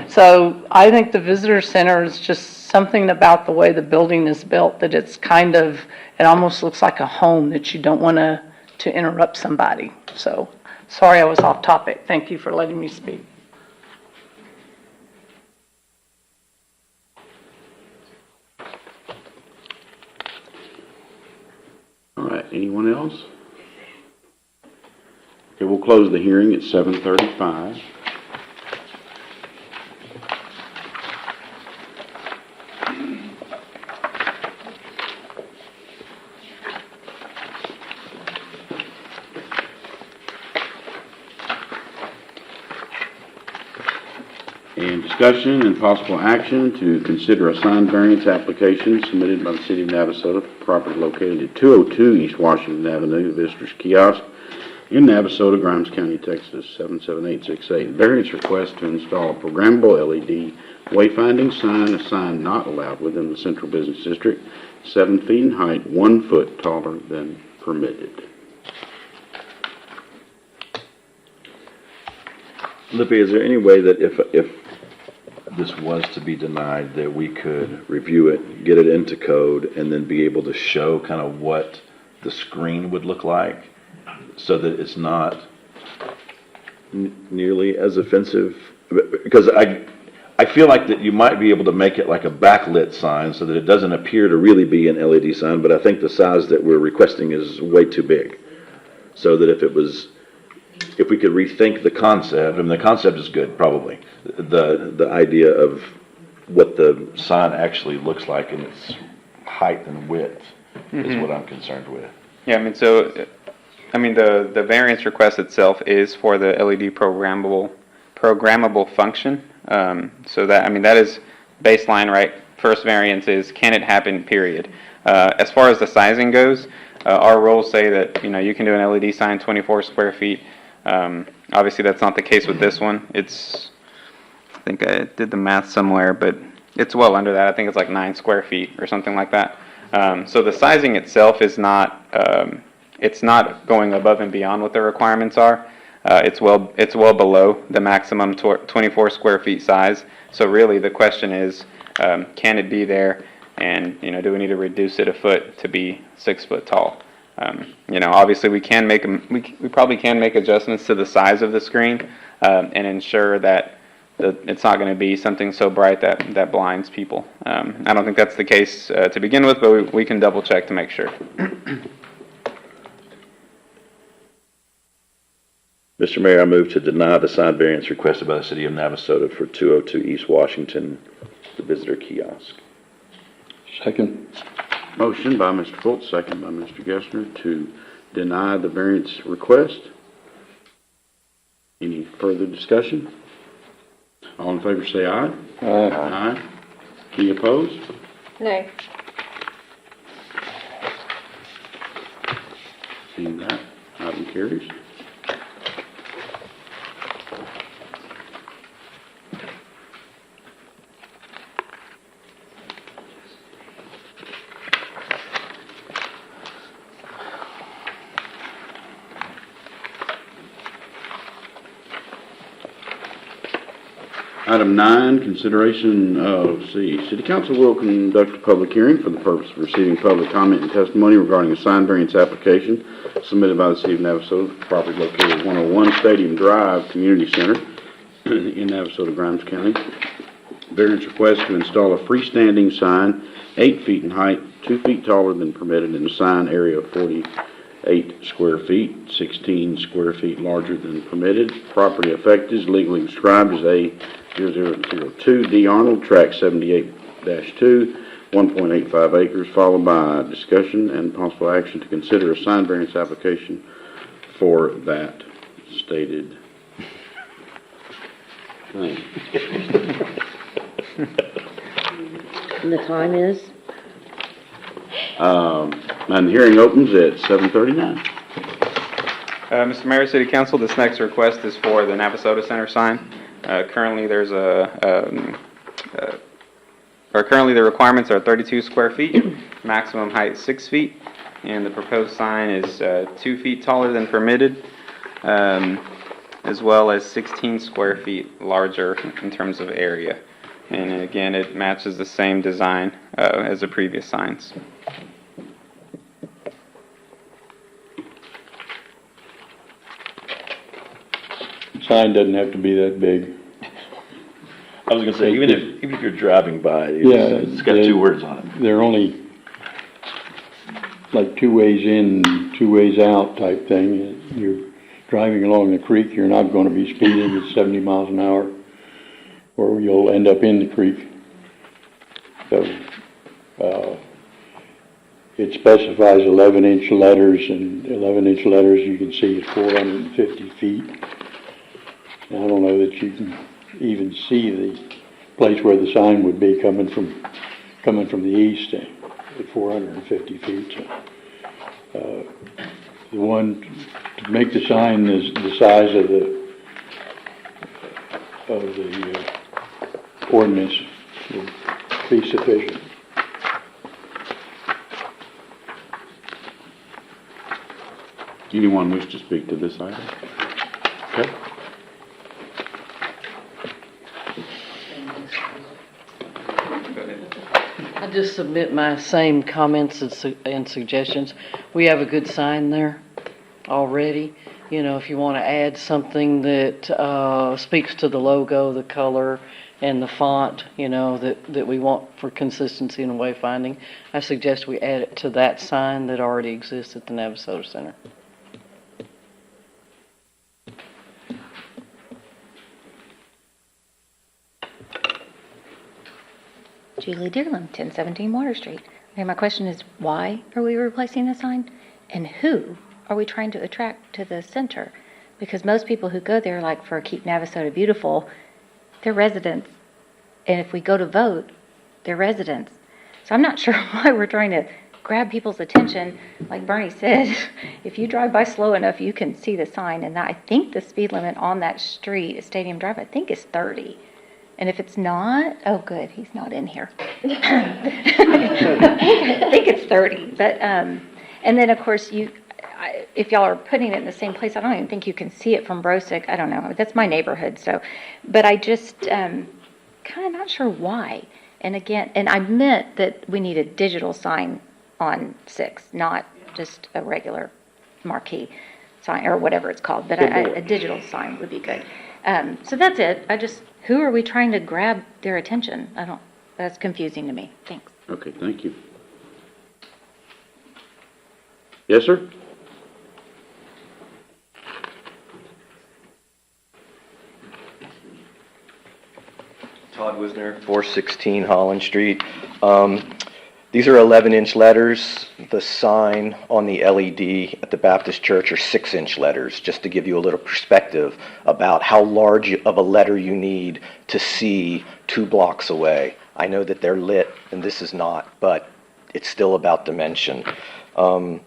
So I think the visitor center is just something about the way the building is built that it's it almost looks like a home that you don't want to interrupt somebody. So sorry I was off topic. Thank you for letting me speak. All right, anyone else? Okay, we'll close the hearing at 7:35. And discussion and possible action to consider a sign variance application submitted by the City of Navasota for property located at 202 East Washington Avenue, Visitors Kiosk in Navasota, Grimes County, Texas, 77868. Variance request to install a programmable LED wayfinding sign, a sign not allowed within the Central Business District, 7 feet in height, 1 foot taller than permitted. Lippy, is there any way that if this was to be denied, that we could review it, get it into code, and then be able to show kind of what the screen would look like so that it's not nearly as offensive? Because I feel like that you might be able to make it like a backlit sign so that it doesn't appear to really be an LED sign, but I think the size that we're requesting is way too big. So that if we could rethink the concept, I mean, the concept is good, probably. The idea of what the sign actually looks like in its height and width is what I'm concerned with. Yeah, I mean, so, the variance request itself is for the LED programmable function. So that is baseline, right? First variance is, can it happen, period. As far as the sizing goes, our rules say that, you can do an LED sign 24 square feet. Obviously, that's not the case with this one. I think I did the math somewhere, but it's well under that. I think it's like 9 square feet or something like that. So the sizing itself is not, it's not going above and beyond what the requirements are. It's well below the maximum 24 square feet size. So really, the question is, can it be there? And do we need to reduce it a foot to be 6 foot tall? Obviously we can we probably can make adjustments to the size of the screen and ensure that it's not going to be something so bright that blinds people. I don't think that's the case to begin with, but we can double check to make sure. Mr. Mayor, I move to deny the sign variance requested by the City of Navasota for 202 East Washington, the visitor kiosk. Second. Motion by Mr. Fultz, second by Mr. Gessner to deny the variance request. Any further discussion? All in favor say aye. Aye. Aye. Any opposed? No. Seeing that, item carries. Item 9, consideration of, City Council will conduct a public hearing for the purpose of receiving public comment and testimony regarding a sign variance application submitted by the City of Navasota for property located at 101 Stadium Drive Community Center in Navasota, Grimes County. Variance request to install a freestanding sign 8 feet in height, 2 feet taller than permitted in a sign area of 48 square feet, 16 square feet larger than permitted. Property affected is legally described as A 0002 D. Arnold, track 78-2, 1.85 acres, followed by discussion and possible action to consider a sign variance application for that stated thing. And the time is? And the hearing opens at 7:39. Mr. Mayor, City Council, this next request is for the Navasota Center sign. Currently, currently the requirements are 32 square feet, maximum height 6 feet, and the proposed sign is 2 feet taller than permitted, as well as 16 square feet larger in terms of area. And again, it matches the same design as the previous signs. Sign doesn't have to be that big. I was gonna say, even if you're driving by, Yeah, it's got 2 words on it. They're only like 2 ways in, 2 ways out type thing. You're driving along the creek, you're not gonna be speeding at 70 miles an hour, or you'll end up in the creek. So, it specifies 11-inch letters, and 11-inch letters you can see is 450 feet. And I don't know that you can even see the place where the sign would be coming from the east at 450 feet. So, the one to make the sign is the size of the ordinance would be sufficient. Anyone wish to speak to this item? Okay. I just submit my same comments and suggestions. We have a good sign there already. You know, if you want to add something that speaks to the logo, the color, and the font, you know, that we want for consistency and wayfinding, I suggest we add it to that sign that already exists at the Navasota Center. Julie Dearlam, 1017 Water Street. Okay, my question is, why are we replacing the sign? And who are we trying to attract to the center? Because most people who go there, like for Keep Navasota Beautiful, they're residents. And if we go to vote, they're residents. So I'm not sure why we're trying to grab people's attention. Like Bernie said, if you drive by slow enough, you can see the sign. And I think the speed limit on that street, at Stadium Drive, I think is 30. And if it's not, oh good, he's not in here. I think it's 30. But and then of course if y'all are putting it in the same place, I don't even think you can see it from Brosick. I don't know. That's my neighborhood. So, but I just kind of not sure why. And again, and I meant that we need a digital sign on 6, not just a regular marquee sign or whatever it's called. But a digital sign would be good. So that's it. Who are we trying to grab their attention? That's confusing to me. Thanks. Okay, thank you. Yes, sir? Todd Wisner, 416 Holland Street. These are 11-inch letters. The sign on the LED at the Baptist Church are 6-inch letters, just to give you a little perspective about how large of a letter you need to see 2 blocks away. I know that they're lit, and this is not, but it's still about dimension. And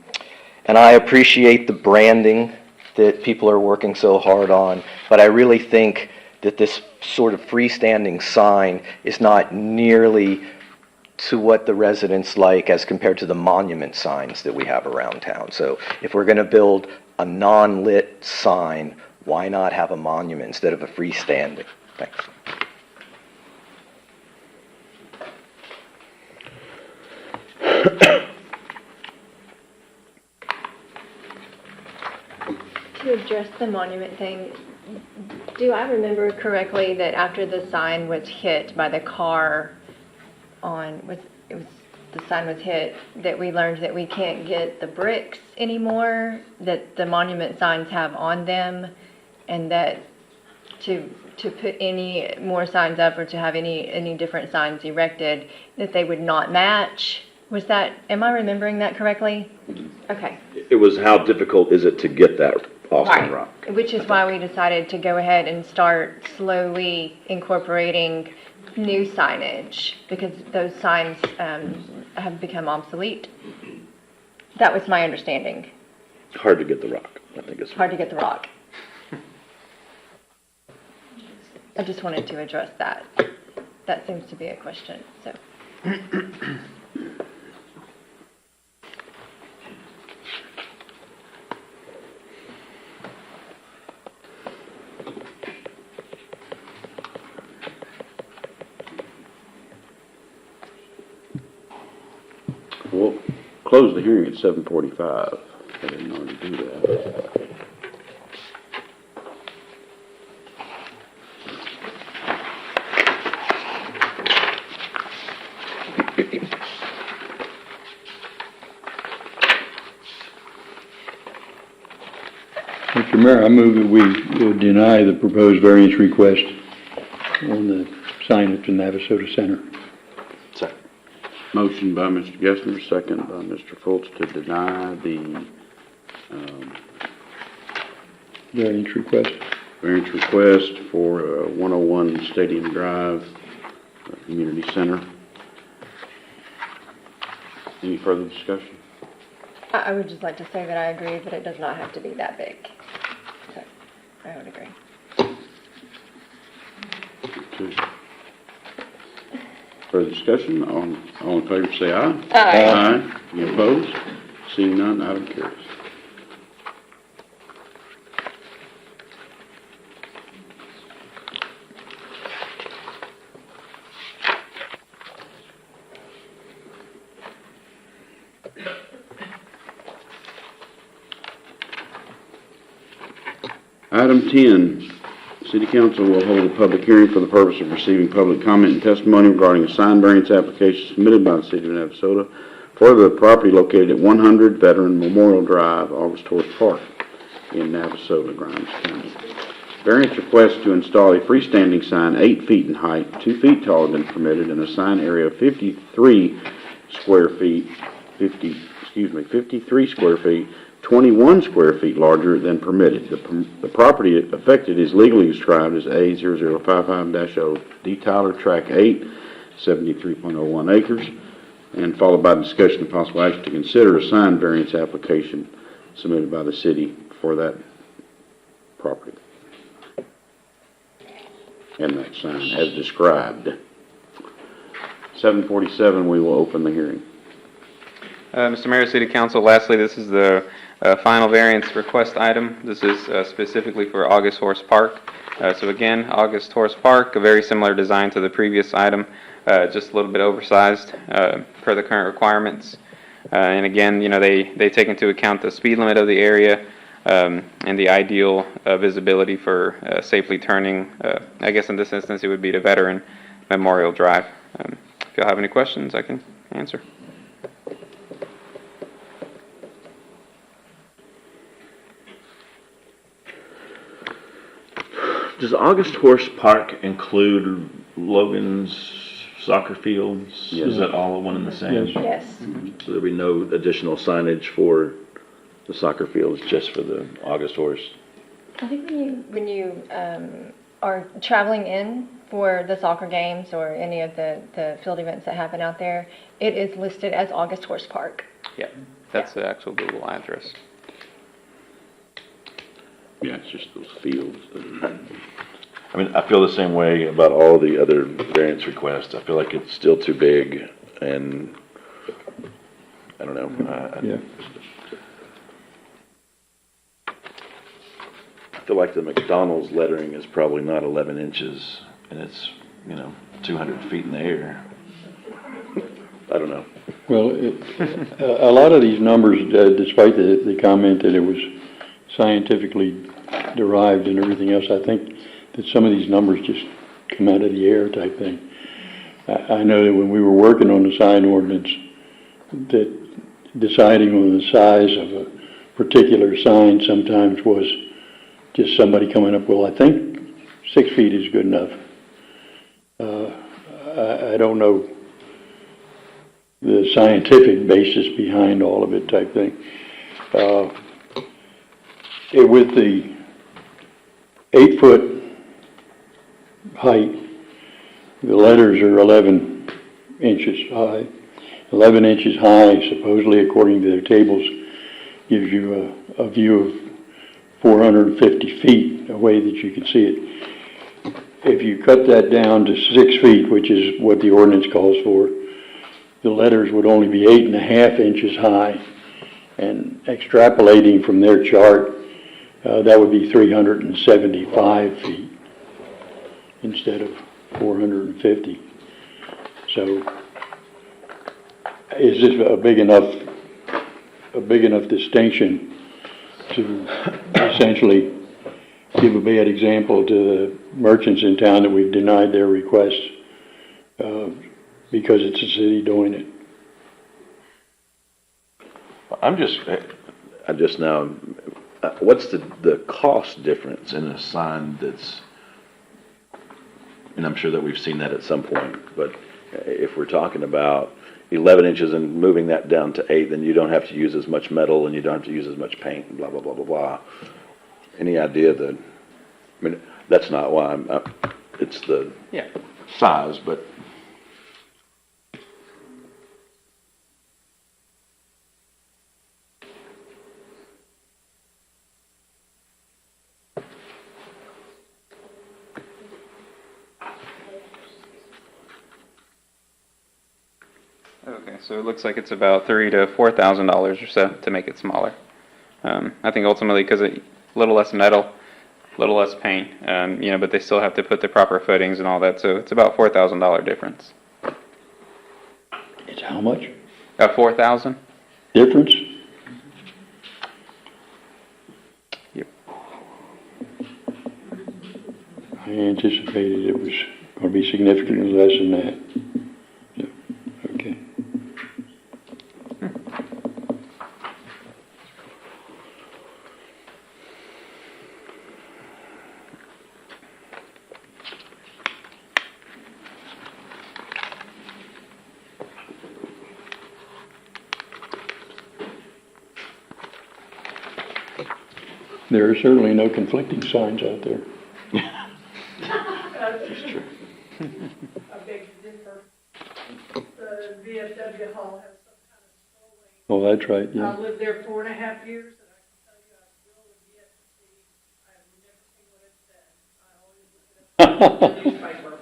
I appreciate the branding that people are working so hard on, but I really think that this sort of freestanding sign is not nearly to what the residents like as compared to the monument signs that we have around town. So if we're going to build a non-lit sign, why not have a monument instead of a freestanding? Thanks. To address the monument thing, do I remember correctly that after the sign was hit by the car the sign was hit, that we learned that we can't get the bricks anymore that the monument signs have on them, and that to put any more signs up or to have any different signs erected, that they would not match? Am I remembering that correctly? Okay. It was how difficult is it to get that Austin rock? Which is why we decided to go ahead and start slowly incorporating new signage, because those signs have become obsolete. That was my understanding. Hard to get the rock, I think it's. Hard to get the rock. I just wanted to address that. That seems to be a question, so. We'll close the hearing at 7:45. I didn't already do that. Mr. Mayor, I move that we deny the proposed variance request on the sign at the Navasota Center. Second. Motion by Mr. Gessner, second by Mr. Fultz to deny the Variance request. variance request for 101 Stadium Drive Community Center. Any further discussion? I would just like to say that I agree, but it does not have to be that big. So, I would agree. Okay. Further discussion? All in favor say aye. Aye. Aye. Any opposed? Seeing none, item carries. Item 10, City Council will hold a public hearing for the purpose of receiving public comment and testimony regarding a sign variance application submitted by the City of Navasota for the property located at 100 Veteran Memorial Drive, August Horse Park in Navasota, Grimes County. Variance request to install a freestanding sign 8 feet in height, 2 feet taller than permitted, and a sign area of 53 square feet, 53 square feet, 21 square feet larger than permitted. The property affected is legally described as A0055-0, D. Tyler, Track 8, 73.01 acres, and followed by discussion of possible action to consider a sign variance application submitted by the city for that property and that sign as described. 7:47, we will open the hearing. Mr. Mayor, City Council, lastly, this is the final variance request item. This is specifically for August Horse Park. So again, August Horse Park, a very similar design to the previous item, just a little bit oversized per the current requirements. And again, you know, they take into account the speed limit of the area and the ideal visibility for safely turning. I guess in this instance, it would be to Veteran Memorial Drive. If y'all have any questions, I can answer. Does August Horse Park include Logan's soccer fields? Yes. Is that all one and the same? Yes. Yes. So there'll be no additional signage for the soccer fields, just for the August Horse? I think when you are traveling in for the soccer games or any of the field events that happen out there, it is listed as August Horse Park. Yeah, that's the actual Google address. Yeah, it's just those fields. I mean, I feel the same way about all the other variance requests. I feel like it's still too big, and I don't know. Yeah. I feel like the McDonald's lettering is probably not 11 inches, and it's, 200 feet in the air. I don't know. Well, a lot of these numbers, despite the comment that it was scientifically derived and everything else, I think that some of these numbers just come out of the air type thing. I know that when we were working on the sign ordinance, that deciding on the size of a particular sign sometimes was just somebody coming up, well, I think 6 feet is good enough. I don't know the scientific basis behind all of it type thing. With the 8-foot height, the letters are 11 inches high. 11 inches high, supposedly according to their tables, gives you a view of 450 feet away that you can see it. If you cut that down to 6 feet, which is what the ordinance calls for, the letters would only be 8.5 inches high. And extrapolating from their chart, that would be 375 feet instead of 450. So, is this a big enough distinction to essentially give a bad example to the merchants in town that we've denied their requests because it's the city doing it? I just now, what's the cost difference in a sign that's, and I'm sure that we've seen that at some point, but if we're talking about 11 inches and moving that down to 8, then you don't have to use as much metal and you don't have to use as much paint and blah, blah, blah, blah, blah. Any idea that, I mean, that's not why it's the size, but. Okay, so it looks like it's about $3,000 to $4,000 or so to make it smaller. I think ultimately because a little less metal, a little less paint, but they still have to put the proper footings and all that, so it's about $4,000 difference. It's how much? $4,000. difference? Yep. I anticipated it was gonna be significantly less than that. So, okay. There are certainly no conflicting signs out there. That's true. I beg to differ. The VFW hall has some kind of snow lane. Oh, that's right, yeah. I lived there 4.5 years, and I can tell you I've really yet to see, I have never seen what it said. I always look it up in the newspaper.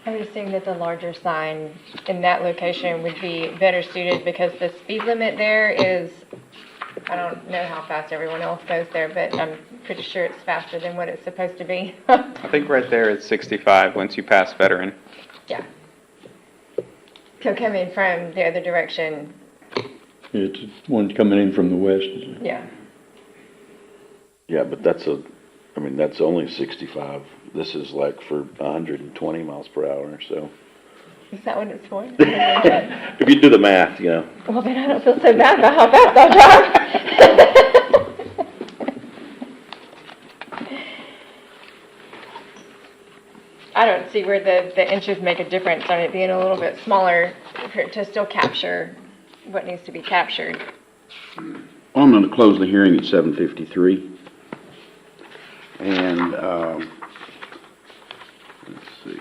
I would assume that the larger sign in that location would be better suited because the speed limit there is, I don't know how fast everyone else goes there, but I'm pretty sure it's faster than what it's supposed to be. I think right there it's 65 once you pass Veteran. Yeah. So coming from the other direction, It's one coming in from the west. yeah. Yeah, but that's only 65. This is like for 120 miles per hour, so. Is that what it's for? If you do the math, you know. Well, then I don't feel so bad about how fast I drive. I don't see where the inches make a difference on it being a little bit smaller to still capture what needs to be captured. I'm going to close the hearing at 7:53. And, let's see.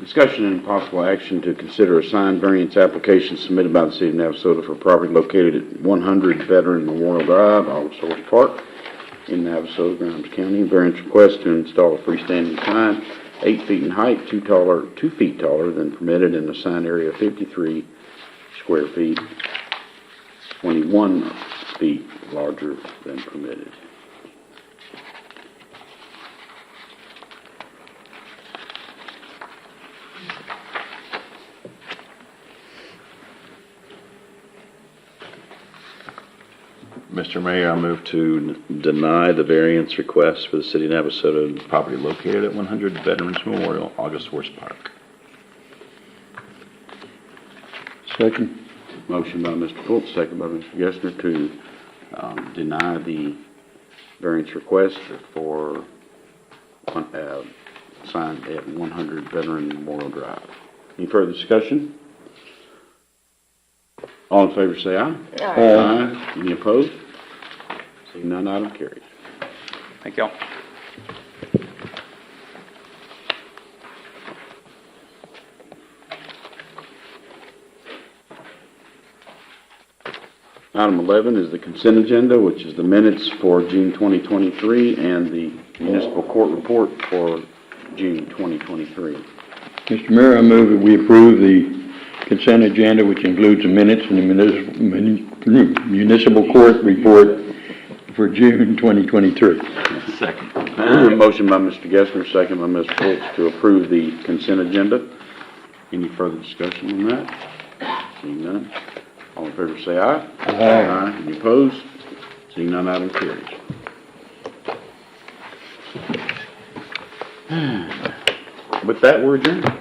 Discussion and possible action to consider a sign variance application submitted by the City of Navasota for property located at 100 Veteran Memorial Drive, Alsource Park, in Navasota, Grimes County. Variance request to install a freestanding sign, 8 feet in height, 2 feet taller than permitted in the sign area of 53 square feet, 21 feet larger than permitted. Mr. Mayor, I move to deny the variance request for the City of Navasota and property located at 100 Veterans Memorial, Alsource Park. Second. Motion by Mr. Fultz, second by Mr. Gessner to deny the variance request for sign at 100 Veteran Memorial Drive. Any further discussion? All in favor say aye. Aye. Aye. Any opposed? Seeing none, item carries. Thank y'all. Item 11 is the consent agenda, which is the minutes for June 2023 and the municipal court report for June 2023. Mr. Mayor, I move that we approve the consent agenda, which includes the minutes and the municipal court report for June 2023. Second. Motion by Mr. Gessner, second by Mr. Fultz to approve the consent agenda. Any further discussion on that? Seeing none. All in favor say aye. Aye. Any opposed? Seeing none, item carries. With that, we're adjourned.